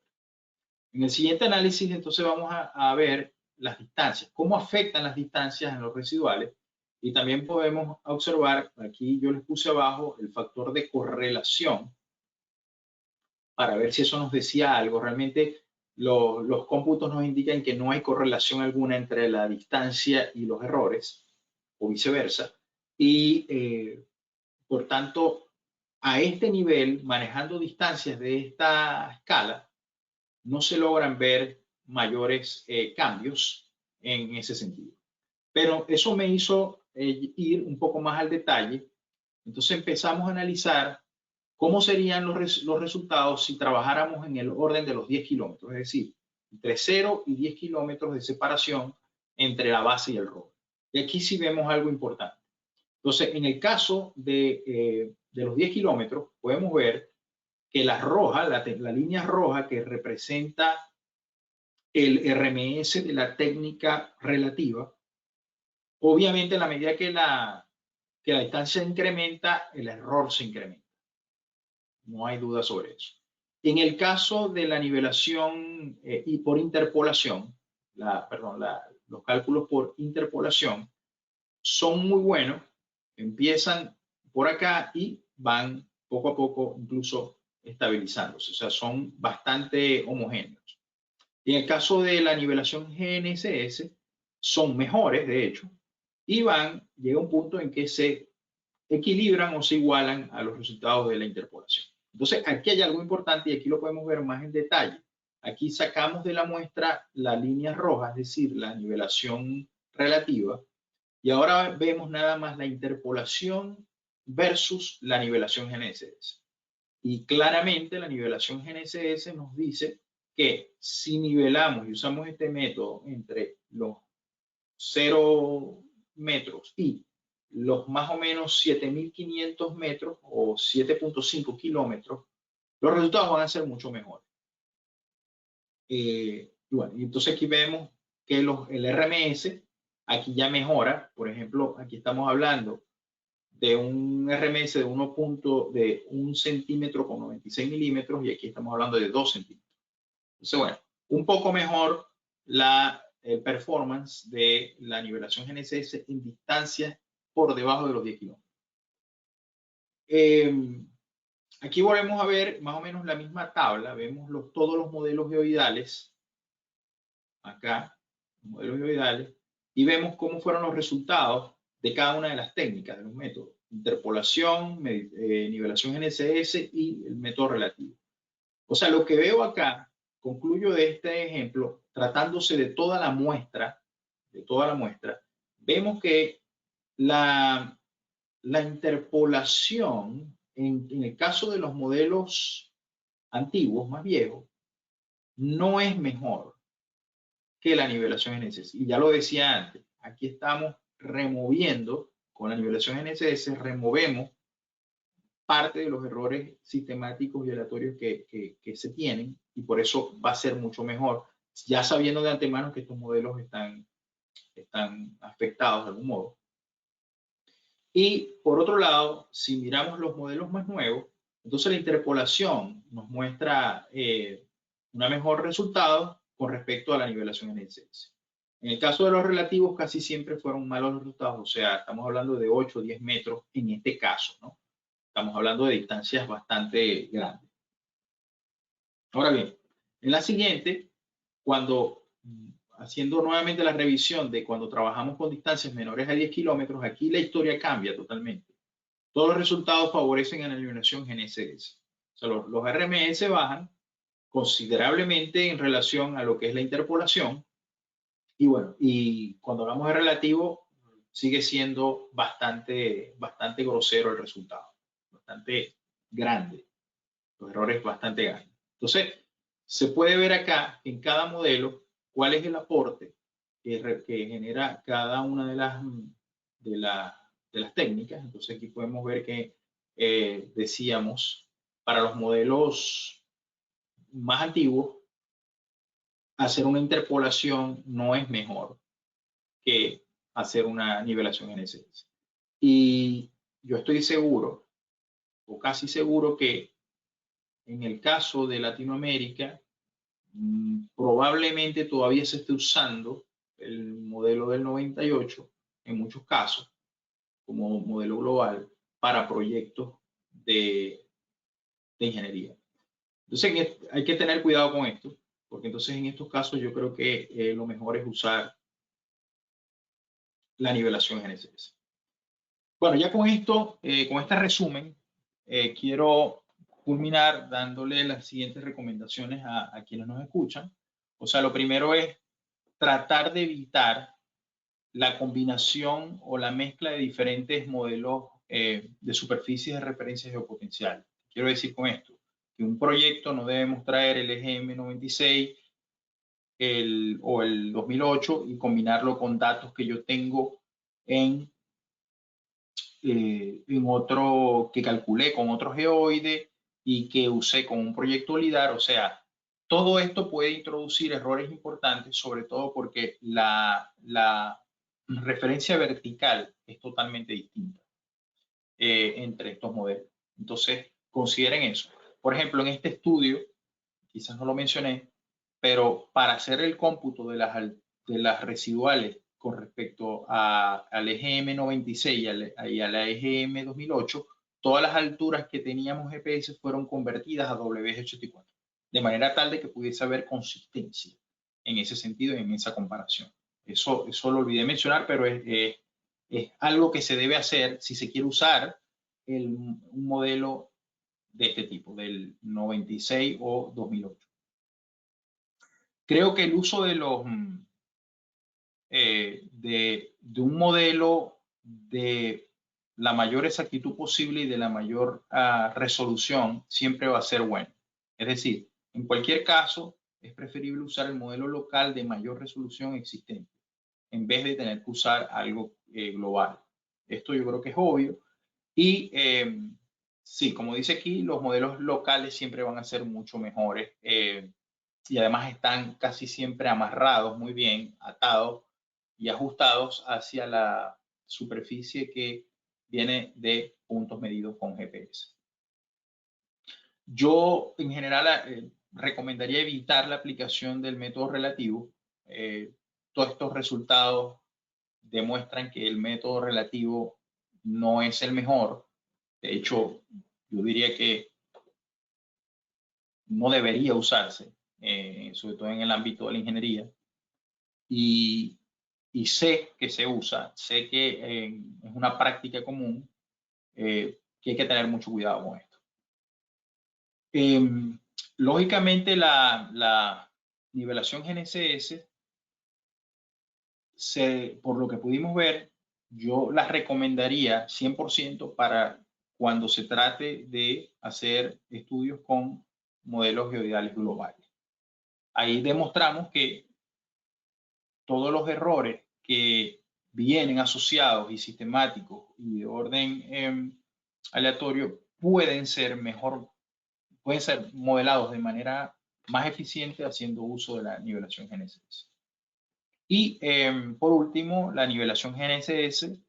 En el siguiente análisis, entonces, vamos a ver las distancias, cómo afectan las distancias en los residuales, y también podemos observar, aquí yo les puse abajo el factor de correlación para ver si eso nos decía algo. Realmente los cómputos nos indican que no hay correlación alguna entre la distancia y los errores, o viceversa, y por tanto, a este nivel, manejando distancias de esta escala, no se logran ver mayores cambios en ese sentido. Pero eso me hizo ir un poco más al detalle. Entonces empezamos a analizar cómo serían los resultados si trabajáramos en el orden de los 10 kilómetros, es decir, entre 0 y 10 kilómetros de separación entre la base y el rover. Y aquí sí vemos algo importante. Entonces, en el caso de los 10 kilómetros, podemos ver que la roja, la línea roja que representa el RMS de la técnica relativa, obviamente en la medida que la distancia incrementa, el error se incrementa. No hay duda sobre eso. En el caso de la nivelación y por interpolación, los cálculos por interpolación son muy buenos. Empiezan por acá y van poco a poco incluso estabilizándose. O sea, son bastante homogéneos. Y en el caso de la nivelación GNSS, son mejores, de hecho, y llega un punto en que se equilibran o se igualan a los resultados de la interpolación. Entonces, aquí hay algo importante y aquí lo podemos ver más en detalle. Aquí sacamos de la muestra la línea roja, es decir, la nivelación relativa, y ahora vemos nada más la interpolación versus la nivelación GNSS. Y claramente la nivelación GNSS nos dice que si nivelamos y usamos este método entre los 0 metros y los más o menos 7.500 metros o 7.5 kilómetros, los resultados van a ser mucho mejores. Y bueno, entonces aquí vemos que el RMS aquí ya mejora. Por ejemplo, aquí estamos hablando de un RMS de 1 centímetro con 96 milímetros y aquí estamos hablando de 2 centímetros. Entonces, bueno, un poco mejor el performance de la nivelación GNSS en distancia por debajo de los 10 kilómetros. Aquí volvemos a ver más o menos la misma tabla. Vemos todos los modelos geoidales. Acá, los modelos geoidales. Y vemos cómo fueron los resultados de cada una de las técnicas, de los métodos. Interpolación, nivelación GNSS y el método relativo. O sea, lo que veo acá, concluyo de este ejemplo, tratándose de toda la muestra, vemos que la interpolación, en el caso de los modelos antiguos, más viejos, no es mejor que la nivelación GNSS. Y ya lo decía antes, aquí estamos removiendo, con la nivelación GNSS, removemos parte de los errores sistemáticos y aleatorios que se tienen, y por eso va a ser mucho mejor, ya sabiendo de antemano que estos modelos están afectados de algún modo. Y por otro lado, si miramos los modelos más nuevos, entonces la interpolación nos muestra un mejor resultado con respecto a la nivelación GNSS. En el caso de los relativos, casi siempre fueron malos resultados, o sea, estamos hablando de 8 o 10 metros en este caso, ¿no? Estamos hablando de distancias bastante grandes. Ahora bien, en la siguiente, haciendo nuevamente la revisión de cuando trabajamos con distancias menores a 10 kilómetros, aquí la historia cambia totalmente. Todos los resultados favorecen a la nivelación GNSS. O sea, los RMS bajan considerablemente en relación a lo que es la interpolación. Y bueno, y cuando hablamos de relativo, sigue siendo bastante grosero el resultado, bastante grande, los errores bastante grandes. Entonces, se puede ver acá en cada modelo cuál es el aporte que genera cada una de las técnicas. Entonces, aquí podemos ver que decíamos, para los modelos más antiguos, hacer una interpolación no es mejor que hacer una nivelación GNSS. Y yo estoy seguro, o casi seguro, que en el caso de Latinoamérica, probablemente todavía se esté usando el modelo del 98 en muchos casos como modelo global para proyectos de ingeniería. Entonces hay que tener cuidado con esto, porque entonces en estos casos yo creo que lo mejor es usar la nivelación GNSS. Bueno, ya con esto, con este resumen, quiero culminar dándole las siguientes recomendaciones a quienes nos escuchan. O sea, lo primero es tratar de evitar la combinación o la mezcla de diferentes modelos de superficies de referencia geopotencial. Quiero decir con esto, que un proyecto no debemos traer el EGM 96 o el 2008 y combinarlo con datos que yo tengo en en otro que calculé con otro geoide y que usé con un proyecto LIDAR. O sea, todo esto puede introducir errores importantes, sobre todo porque la referencia vertical es totalmente distinta entre estos modelos. Entonces, consideren eso. Por ejemplo, en este estudio, quizás no lo mencioné, pero para hacer el cómputo de las residuales con respecto al EGM 96 y a la EGM 2008, todas las alturas que teníamos GPS fueron convertidas a WG84, de manera tal de que pudiese haber consistencia en ese sentido y en esa comparación. Eso lo olvidé mencionar, pero es algo que se debe hacer si se quiere usar un modelo de este tipo, del 96 o 2008. Creo que el uso de de un modelo de la mayor exactitud posible y de la mayor resolución siempre va a ser bueno. Es decir, en cualquier caso, es preferible usar el modelo local de mayor resolución existente en vez de tener que usar algo global. Esto yo creo que es obvio. Y sí, como dice aquí, los modelos locales siempre van a ser mucho mejores y además están casi siempre amarrados muy bien, atados y ajustados hacia la superficie que viene de puntos medidos con GPS. Yo en general recomendaría evitar la aplicación del método relativo. Todos estos resultados demuestran que el método relativo no es el mejor. De hecho, yo diría que no debería usarse, sobre todo en el ámbito de la ingeniería. Y sé que se usa, sé que es una práctica común, que hay que tener mucho cuidado con esto. Lógicamente, la nivelación GNSS, por lo que pudimos ver, yo la recomendaría 100% para cuando se trate de hacer estudios con modelos geoidales globales. Ahí demostramos que todos los errores que vienen asociados y sistemáticos y de orden aleatorio pueden ser modelados de manera más eficiente haciendo uso de la nivelación GNSS. Y por último, la nivelación GNSS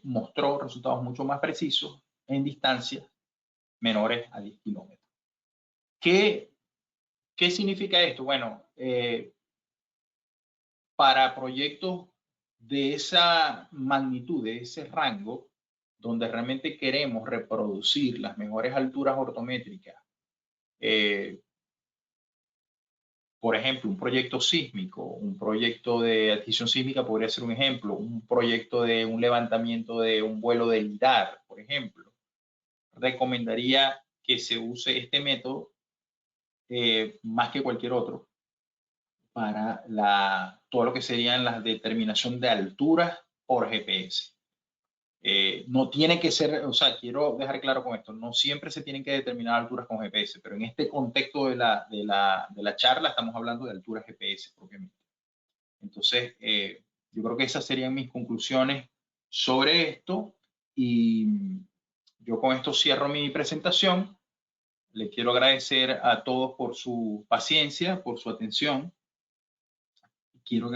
mostró resultados mucho más precisos en distancias menores a 10 kilómetros. ¿Qué significa esto? Bueno, para proyectos de esa magnitud, de ese rango, donde realmente queremos reproducir las mejores alturas ortométricas, por ejemplo, un proyecto sísmico, un proyecto de adquisición sísmica podría ser un ejemplo, un proyecto de un levantamiento de un vuelo de LIDAR, por ejemplo. Recomendaría que se use este método más que cualquier otro para todo lo que serían la determinación de alturas por GPS. No tiene que ser, o sea, quiero dejar claro con esto, no siempre se tienen que determinar alturas con GPS, pero en este contexto de la charla estamos hablando de alturas GPS propiamente. Entonces, yo creo que esas serían mis conclusiones sobre esto y yo con esto cierro mi presentación. Le quiero agradecer a todos por su paciencia, por su atención. Quiero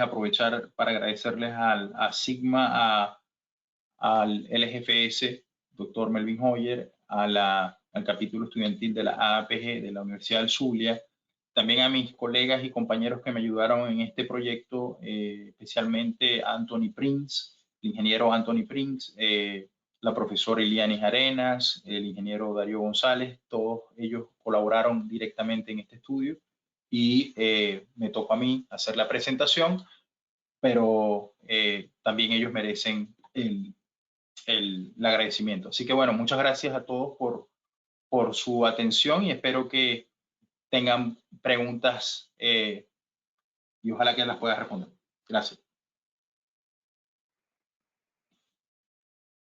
aprovechar para agradecerles a Sigma, al LGFS, doctor Melvin Hoyer, al capítulo estudiantil de la AAPG de la Universidad del Zulia, también a mis colegas y compañeros que me ayudaron en este proyecto, especialmente a Anthony Prince, el ingeniero Anthony Prince, la profesora Ilianis Arenas, el ingeniero Darío González, todos ellos colaboraron directamente en este estudio y me tocó a mí hacer la presentación, pero también ellos merecen el agradecimiento. Así que bueno, muchas gracias a todos por su atención y espero que tengan preguntas y ojalá que las pueda responder. Gracias.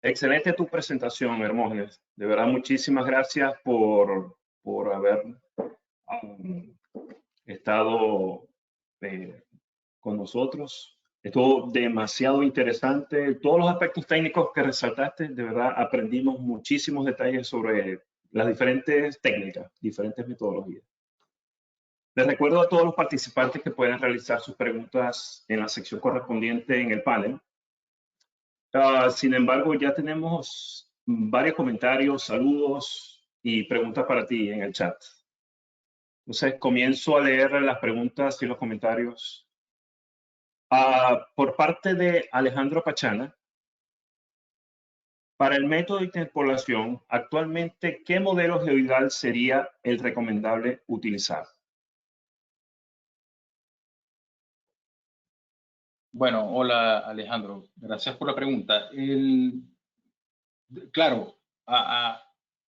Excelente tu presentación, Hermógenes. De verdad, muchísimas gracias por haber estado con nosotros. Estuvo demasiado interesante. Todos los aspectos técnicos que resaltaste, de verdad aprendimos muchísimos detalles sobre las diferentes técnicas, diferentes metodologías. Les recuerdo a todos los participantes que pueden realizar sus preguntas en la sección correspondiente en el panel. Sin embargo, ya tenemos varios comentarios, saludos y preguntas para ti en el chat. Entonces, comienzo a leer las preguntas y los comentarios. Por parte de Alejandro Pachana, para el método de interpolación, actualmente, ¿qué modelo geoidal sería el recomendable utilizar? Bueno, hola Alejandro, gracias por la pregunta. Claro,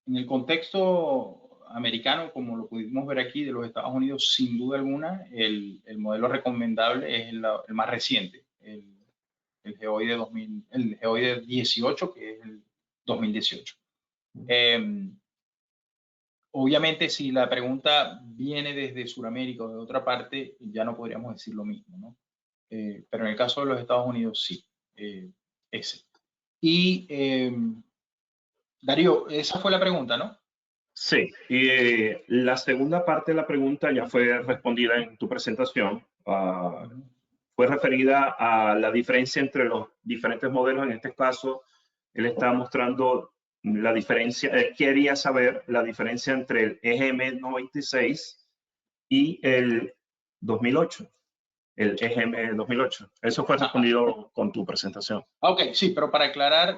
en el contexto americano, como lo pudimos ver aquí de los Estados Unidos, sin duda alguna, el modelo recomendable es el más reciente, el geoide 18, que es el 2018. Obviamente, si la pregunta viene desde Sudamérica o de otra parte, ya no podríamos decir lo mismo, ¿no? Pero en el caso de los Estados Unidos, sí, ese. Y Darío, esa fue la pregunta, ¿no? Sí, y la segunda parte de la pregunta ya fue respondida en tu presentación. Fue referida a la diferencia entre los diferentes modelos. En este caso, él está mostrando la diferencia, quería saber la diferencia entre el EGM96 y el 2008. El EGM 2008. Eso fue respondido con tu presentación. Ok, sí, pero para aclarar,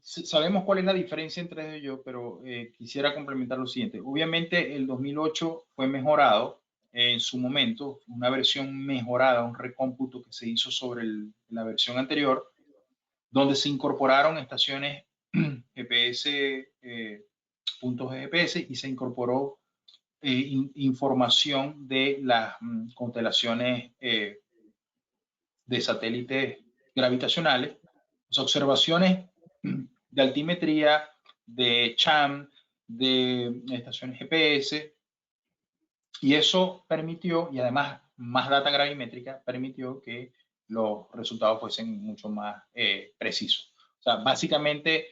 sabemos cuál es la diferencia entre ellos, pero quisiera complementar lo siguiente. Obviamente el 2008 fue mejorado en su momento, una versión mejorada, un recómputo que se hizo sobre la versión anterior, donde se incorporaron estaciones GPS, puntos de GPS, y se incorporó información de las constelaciones de satélites gravitacionales, observaciones de altimetría, de CHAM, de estaciones GPS, y eso permitió, y además más data gravimétrica, permitió que los resultados fuesen mucho más precisos. O sea, básicamente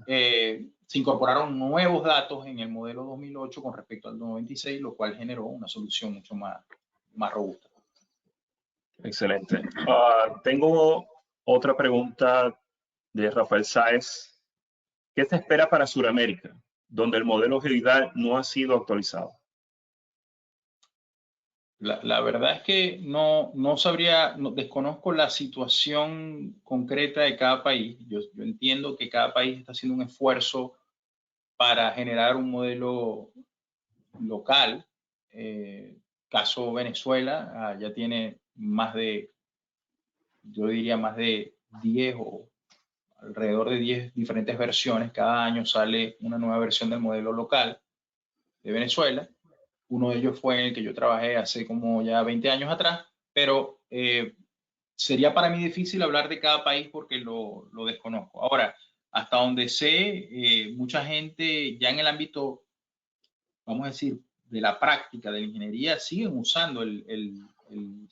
se incorporaron nuevos datos en el modelo 2008 con respecto al 96, lo cual generó una solución mucho más robusta. Excelente. Tengo otra pregunta de Rafael Sáez. ¿Qué se espera para Sudamérica, donde el modelo geoidal no ha sido actualizado? La verdad es que no sabría, desconozco la situación concreta de cada país. Yo entiendo que cada país está haciendo un esfuerzo para generar un modelo local. Caso Venezuela, ya tiene más de, yo diría más de 10 o alrededor de 10 diferentes versiones. Cada año sale una nueva versión del modelo local de Venezuela. Uno de ellos fue el que yo trabajé hace como ya 20 años atrás, pero sería para mí difícil hablar de cada país porque lo desconozco. Ahora, hasta donde sé, mucha gente ya en el ámbito, vamos a decir, de la práctica de la ingeniería, siguen usando el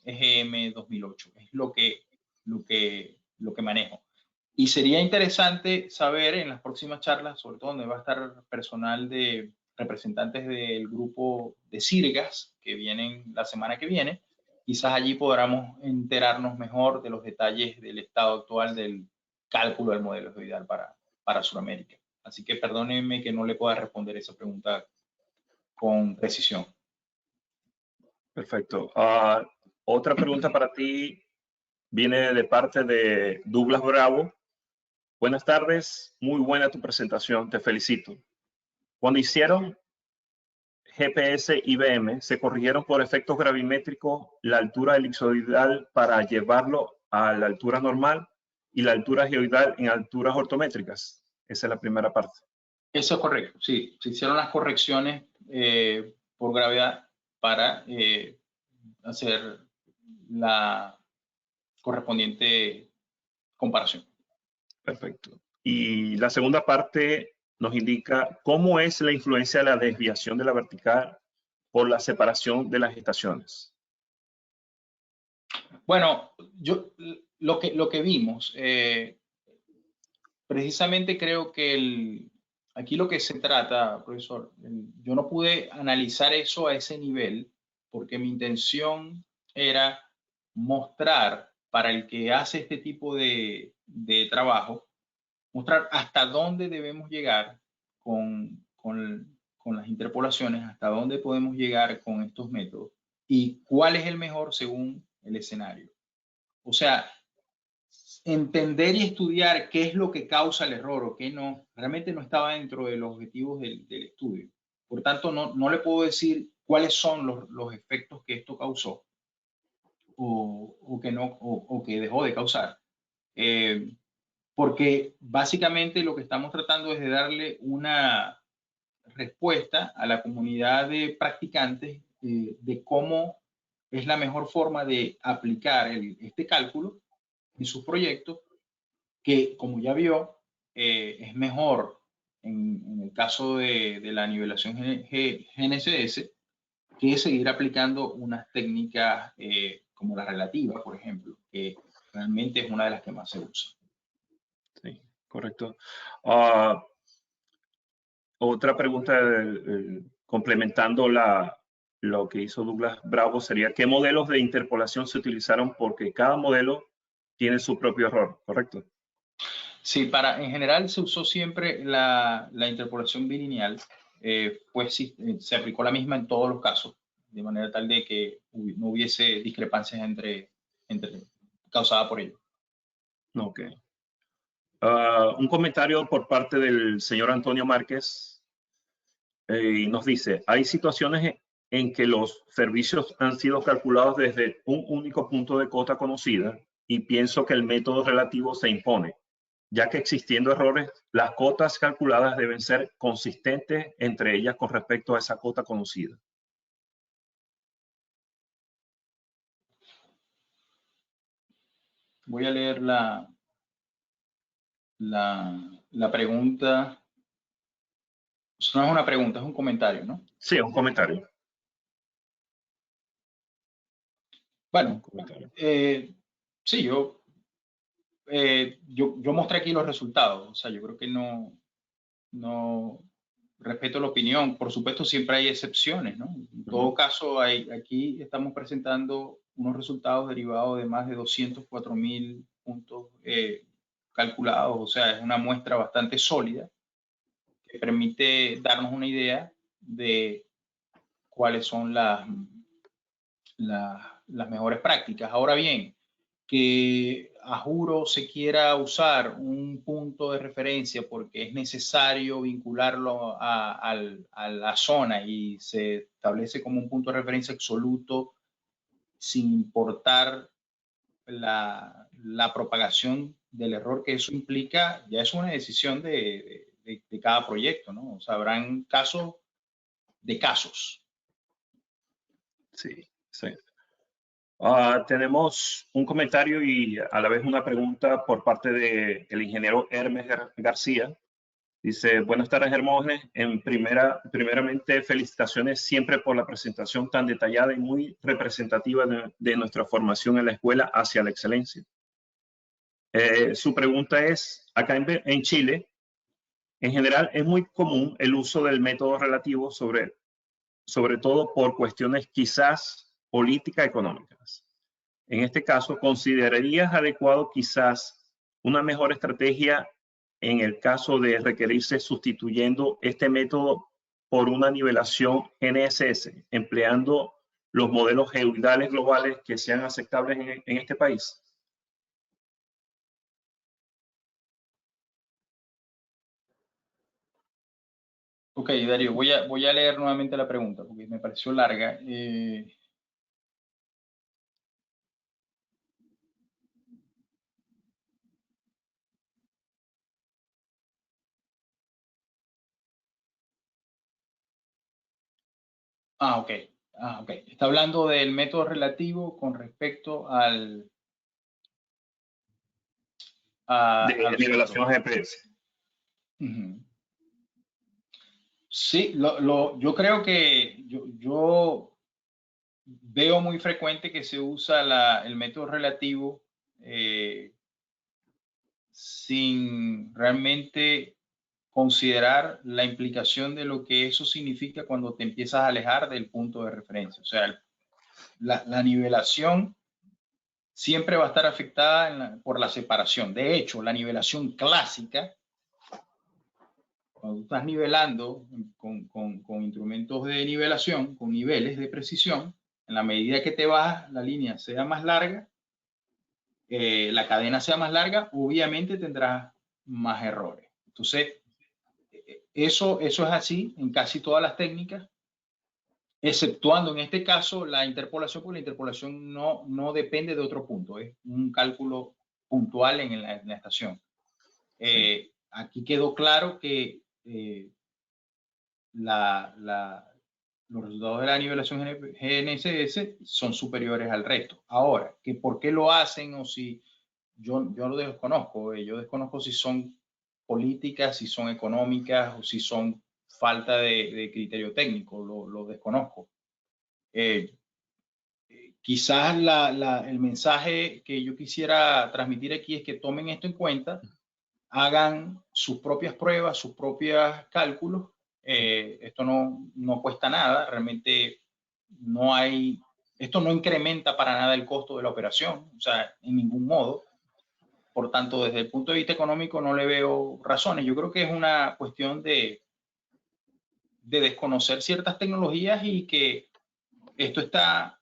EGM 2008. Es lo que manejo. Y sería interesante saber en las próximas charlas, sobre todo donde va a estar personal de representantes del grupo de CIRGAS que vienen la semana que viene, quizás allí podamos enterarnos mejor de los detalles del estado actual del cálculo del modelo geoidal para Sudamérica. Así que perdónenme que no le pueda responder esa pregunta con precisión. Perfecto. Otra pregunta para ti viene de parte de Douglas Bravo. Buenas tardes, muy buena tu presentación, te felicito. Cuando hicieron GPS IBM, se corrigieron por efectos gravimétricos la altura elipsoidal para llevarlo a la altura normal y la altura geoidal en alturas ortométricas. Esa es la primera parte. Eso es correcto, sí. Se hicieron las correcciones por gravedad para hacer la correspondiente comparación. Perfecto. Y la segunda parte nos indica cómo es la influencia de la desviación de la vertical por la separación de las estaciones. Bueno, lo que vimos, precisamente creo que aquí lo que se trata, profesor, yo no pude analizar eso a ese nivel porque mi intención era mostrar para el que hace este tipo de trabajo, mostrar hasta dónde debemos llegar con las interpolaciones, hasta dónde podemos llegar con estos métodos y cuál es el mejor según el escenario. O sea, entender y estudiar qué es lo que causa el error o qué no, realmente no estaba dentro de los objetivos del estudio. Por tanto, no le puedo decir cuáles son los efectos que esto causó o que, no, o que dejó de causar. Porque básicamente lo que estamos tratando es de darle una respuesta a la comunidad de practicantes de cómo es la mejor forma de aplicar este cálculo en sus proyectos, que como ya vio, es mejor en el caso de la nivelación GNSS que seguir aplicando unas técnicas como la relativa, por ejemplo, que realmente es una de las que más se usa. Sí, correcto. Otra pregunta, complementando lo que hizo Douglas Bravo, sería ¿qué modelos de interpolación se utilizaron? Porque cada modelo tiene su propio error, ¿correcto? Sí, en general se usó siempre la interpolación bilineal, pues sí, se aplicó la misma en todos los casos, de manera tal de que no hubiese discrepancias entre causada por ello. Ok. Un comentario por parte del señor Antonio Márquez y nos dice, hay situaciones en que los servicios han sido calculados desde un único punto de cota conocida y pienso que el método relativo se impone, ya que existiendo errores, las cotas calculadas deben ser consistentes entre ellas con respecto a esa cota conocida. Voy a leer la pregunta. Eso no es una pregunta, es un comentario, ¿no? Sí, un comentario. Bueno, sí, yo mostré aquí los resultados. O sea, yo creo que no respeto la opinión. Por supuesto, siempre hay excepciones, ¿no? En todo caso, aquí estamos presentando unos resultados derivados de más de 204.000 puntos calculados. O sea, es una muestra bastante sólida que permite darnos una idea de cuáles son las mejores prácticas. Ahora bien, que a juro se quiera usar un punto de referencia porque es necesario vincularlo a la zona y se establece como un punto de referencia absoluto sin importar la propagación del error que eso implica, ya es una decisión de cada proyecto, ¿no? O sea, habrán casos de casos. Sí, sí. Tenemos un comentario y a la vez una pregunta por parte del ingeniero Hermes García. Dice, buenas tardes, Hermógenes. Primeramente, felicitaciones siempre por la presentación tan detallada y muy representativa de nuestra formación en la escuela hacia la excelencia. Su pregunta es, acá en Chile, en general es muy común el uso del método relativo sobre todo por cuestiones quizás políticas económicas. En este caso, ¿considerarías adecuado quizás una mejor estrategia en el caso de requerirse sustituyendo este método por una nivelación GNSS, empleando los modelos geoidales globales que sean aceptables en este país? Ok, Darío, voy a leer nuevamente la pregunta porque me pareció larga. Ok. Ok. Está hablando del método relativo con respecto de nivelación GPS. Sí, yo creo que yo veo muy frecuente que se usa el método relativo sin realmente considerar la implicación de lo que eso significa cuando te empiezas a alejar del punto de referencia. O sea, la nivelación siempre va a estar afectada por la separación. De hecho, la nivelación clásica, cuando tú estás nivelando con instrumentos de nivelación, con niveles de precisión, en la medida que te vas, la línea sea más larga, la cadena sea más larga, obviamente tendrás más errores. Entonces, eso es así en casi todas las técnicas, exceptuando en este caso la interpolación, porque la interpolación no depende de otro punto, es un cálculo puntual en la estación. Sí. Aquí quedó claro que los resultados de la nivelación GNSS son superiores al resto. Ahora, que por qué lo hacen o si yo lo desconozco, yo desconozco si son políticas, si son económicas o si son falta de criterio técnico, lo desconozco. Quizás el mensaje que yo quisiera transmitir aquí es que tomen esto en cuenta, hagan sus propias pruebas, sus propios cálculos. Esto no cuesta nada, realmente esto no incrementa para nada el costo de la operación, o sea, en ningún modo. Por tanto, desde el punto de vista económico no le veo razones. Yo creo que es una cuestión de desconocer ciertas tecnologías y que esto está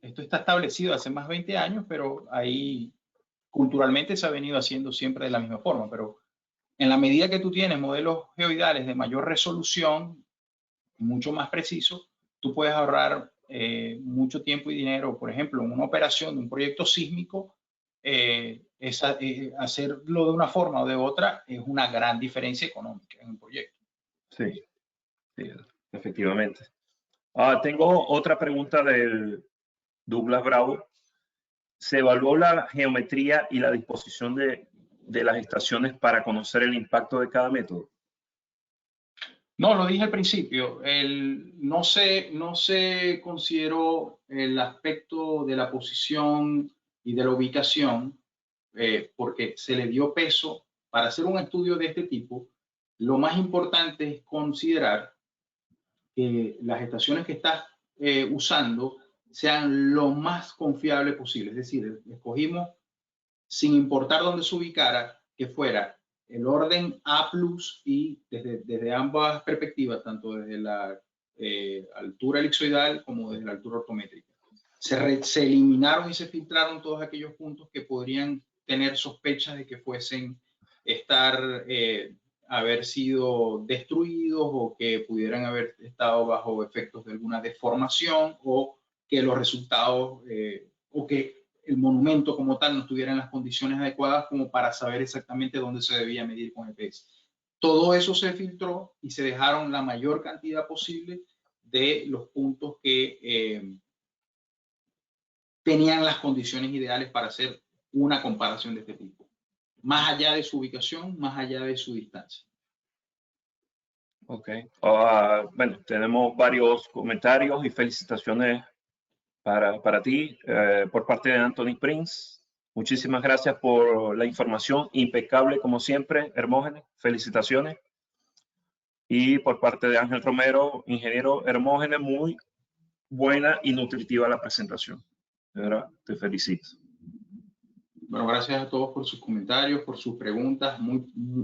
establecido hace más de 20 años, pero ahí culturalmente se ha venido haciendo siempre de la misma forma. Pero en la medida que tú tienes modelos geoidales de mayor resolución, mucho más precisos, tú puedes ahorrar mucho tiempo y dinero. Por ejemplo, en una operación de un proyecto sísmico, hacerlo de una forma o de otra es una gran diferencia económica en un proyecto. Sí, sí, efectivamente. Tengo otra pregunta del Douglas Bravo. ¿Se evaluó la geometría y la disposición de las estaciones para conocer el impacto de cada método? No, lo dije al principio. No se consideró el aspecto de la posición y de la ubicación porque se le dio peso. Para hacer un estudio de este tipo, lo más importante es considerar que las estaciones que estás usando sean lo más confiables posible. Es decir, escogimos, sin importar dónde se ubicara, que fuera el orden A+ y desde ambas perspectivas, tanto desde la altura elipsoidal como desde la altura ortométrica. Se eliminaron y se filtraron todos aquellos puntos que podrían tener sospechas de que fuesen haber sido destruidos o que pudieran haber estado bajo efectos de alguna deformación o que los resultados o que el monumento como tal no estuviera en las condiciones adecuadas como para saber exactamente dónde se debía medir con GPS. Todo eso se filtró y se dejaron la mayor cantidad posible de los puntos que tenían las condiciones ideales para hacer una comparación de este tipo, más allá de su ubicación, más allá de su distancia. Ok. Bueno, tenemos varios comentarios y felicitaciones para ti por parte de Anthony Prince. Muchísimas gracias por la información impecable como siempre, Hermógenes. Felicitaciones. Y por parte de Ángel Romero, ingeniero Hermógenes, muy buena y nutritiva la presentación. De verdad, te felicito. Bueno, gracias a todos por sus comentarios, por sus preguntas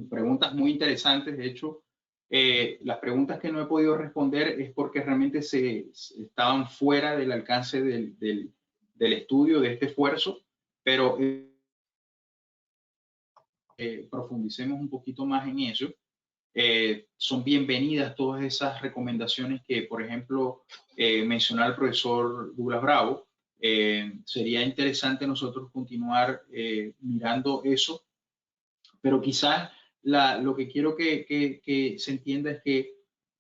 preguntas muy interesantes. De hecho, las preguntas que no he podido responder es porque realmente estaban fuera del alcance del estudio, de este esfuerzo, pero profundicemos un poquito más en eso. Son bienvenidas todas esas recomendaciones que, por ejemplo, mencionó el profesor Douglas Bravo. Sería interesante nosotros continuar mirando eso, pero quizás lo que quiero que se entienda es que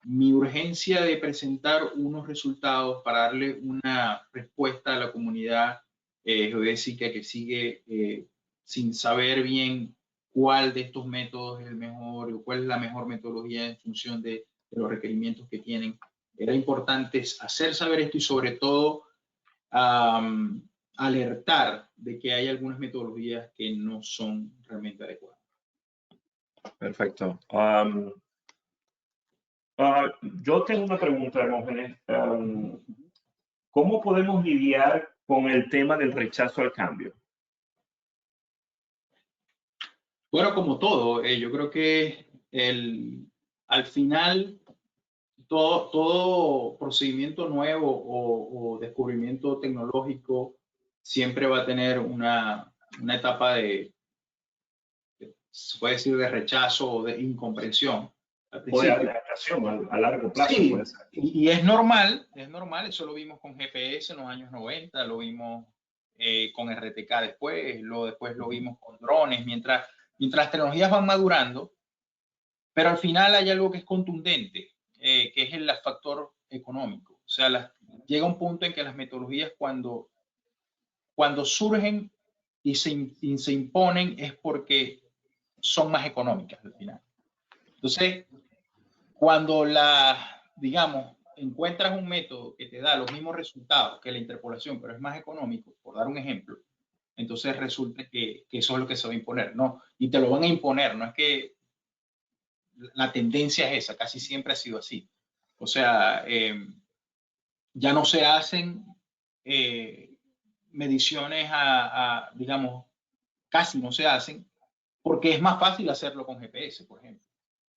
mi urgencia de presentar unos resultados para darle una respuesta a la comunidad geodésica que sigue sin saber bien cuál de estos métodos es el mejor o cuál es la mejor metodología en función de los requerimientos que tienen. Era importante hacer saber esto y sobre todo alertar de que hay algunas metodologías que no son realmente adecuadas. Perfecto. Yo tengo una pregunta, Hermógenes. ¿Cómo podemos lidiar con el tema del rechazo al cambio? Bueno, como todo, yo creo que al final todo procedimiento nuevo o descubrimiento tecnológico siempre va a tener una etapa se puede decir, de rechazo o de incomprensión. O de adaptación a largo plazo. Sí, puede ser. y es normal, eso lo vimos con GPS en los años 90, lo vimos con RTK después lo vimos con drones, mientras las tecnologías van madurando, pero al final hay algo que es contundente, que es el factor económico. O sea, llega un punto en que las metodologías cuando surgen y se imponen es porque son más económicas al final. Entonces, cuando digamos, encuentras un método que te da los mismos resultados que la interpolación, pero es más económico, por dar un ejemplo, entonces resulta que eso es lo que se va a imponer, ¿no? Y te lo van a imponer, no es que la tendencia es esa, casi siempre ha sido así. O sea, ya no se hacen mediciones digamos, casi no se hacen, porque es más fácil hacerlo con GPS, por ejemplo.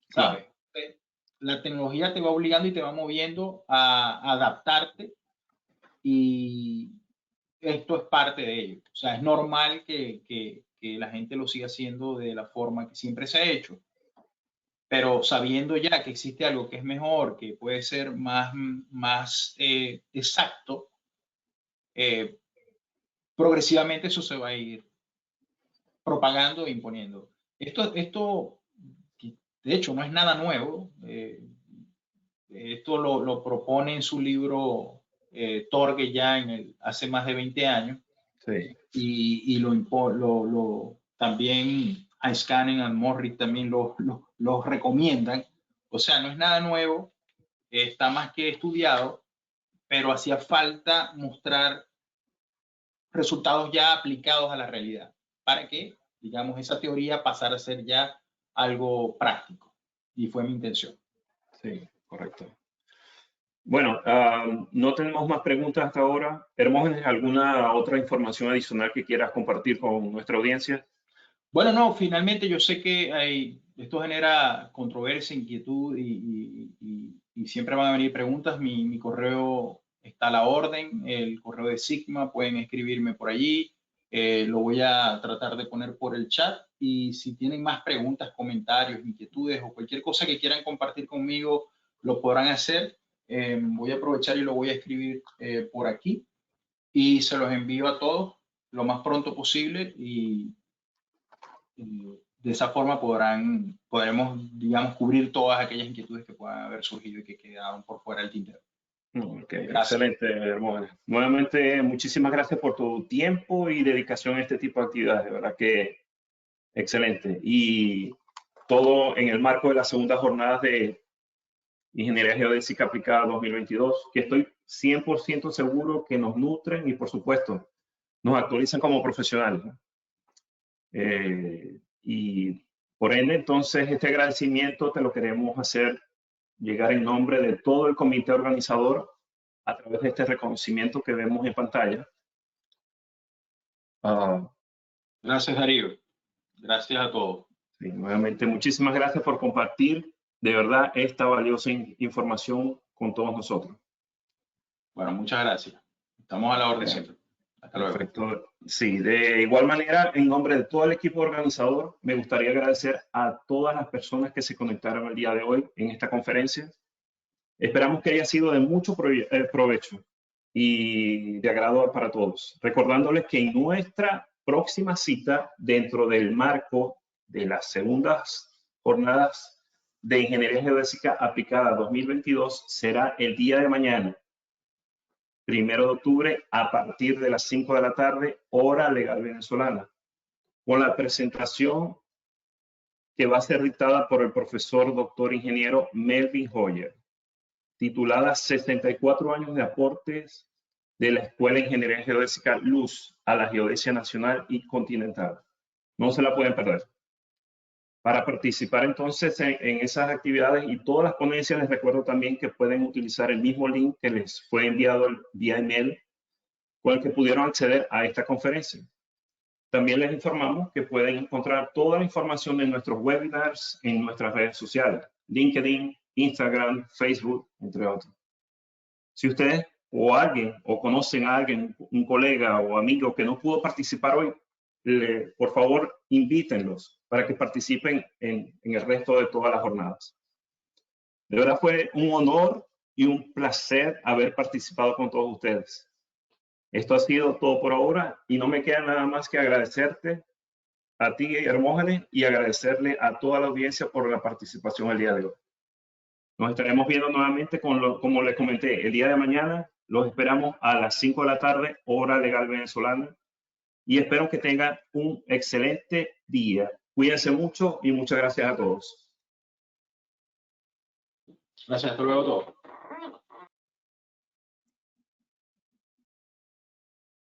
¿Sabes? Claro. La tecnología te va obligando y te va moviendo a adaptarte, y esto es parte de ello. O sea, es normal que la gente lo siga haciendo de la forma que siempre se ha hecho, pero sabiendo ya que existe algo que es mejor, que puede ser más exacto, progresivamente eso se va a ir propagando e imponiendo. Esto de hecho, no es nada nuevo. Esto lo propone en su libro Torge ya hace más de 20 años. Sí. Y también Heiskanen y Morris también lo recomiendan. O sea, no es nada nuevo, está más que estudiado, pero hacía falta mostrar resultados ya aplicados a la realidad para que, digamos, esa teoría pasara a ser ya algo práctico. Y fue mi intención. Sí, correcto. Bueno, no tenemos más preguntas hasta ahora. Hermógenes, ¿alguna otra información adicional que quieras compartir con nuestra audiencia? Bueno, no, finalmente yo sé que esto genera controversia, inquietud y siempre van a venir preguntas. Mi correo está a la orden, el correo de Sigma, pueden escribirme por allí. Lo voy a tratar de poner por el chat, y si tienen más preguntas, comentarios, inquietudes o cualquier cosa que quieran compartir conmigo, lo podrán hacer. Voy a aprovechar y lo voy a escribir por aquí, y se los envío a todos lo más pronto posible, y de esa forma podremos, digamos, cubrir todas aquellas inquietudes que puedan haber surgido y que quedaron por fuera del tintero. Okay, excelente, Hermógenes. Nuevamente, muchísimas gracias por tu tiempo y dedicación a este tipo de actividades. De verdad que excelente. Y todo en el marco de las segundas jornadas de Ingeniería Geodésica Aplicada 2022, que estoy 100% seguro que nos nutren y, por supuesto, nos actualizan como profesionales. Y por ende, entonces, este agradecimiento te lo queremos hacer llegar en nombre de todo el comité organizador a través de este reconocimiento que vemos en pantalla. Gracias, Darío. Gracias a todos. Sí, nuevamente, muchísimas gracias por compartir de verdad esta valiosa información con todos nosotros. Bueno, muchas gracias. Estamos a la orden siempre. Hasta luego. Perfecto. Sí, de igual manera, en nombre de todo el equipo organizador, me gustaría agradecer a todas las personas que se conectaron el día de hoy en esta conferencia. Esperamos que haya sido de mucho provecho y de agrado para todos. Recordándoles que en nuestra próxima cita, dentro del marco de las segundas jornadas de Ingeniería Geodésica Aplicada 2022, será el día de mañana, 1 de octubre, a partir de las 5 de la tarde, hora legal venezolana, con la presentación que va a ser dictada por el profesor doctor ingeniero Melvin Hoyer, titulada 64 años de aportes de la Escuela de Ingeniería Geodésica Luz a la Geodesia Nacional y Continental. No se la pueden perder. Para participar entonces en esas actividades y todas las ponencias, les recuerdo también que pueden utilizar el mismo link que les fue enviado vía email con el que pudieron acceder a esta conferencia. También les informamos que pueden encontrar toda la información de nuestros webinars en nuestras redes sociales, LinkedIn, Instagram, Facebook, entre otros. Si ustedes o alguien o conocen a alguien, un colega o amigo que no pudo participar hoy, por favor invítenlos para que participen en el resto de todas las jornadas. De verdad fue un honor y un placer haber participado con todos ustedes. Esto ha sido todo por ahora y no me queda nada más que agradecerte a ti, Hermógenes, y agradecerle a toda la audiencia por la participación el día de hoy. Nos estaremos viendo nuevamente, como les comenté, el día de mañana. Los esperamos a las 5 de la tarde, hora legal venezolana. Y espero que tengan un excelente día. Cuídense mucho y muchas gracias a todos. Gracias, hasta luego a todos.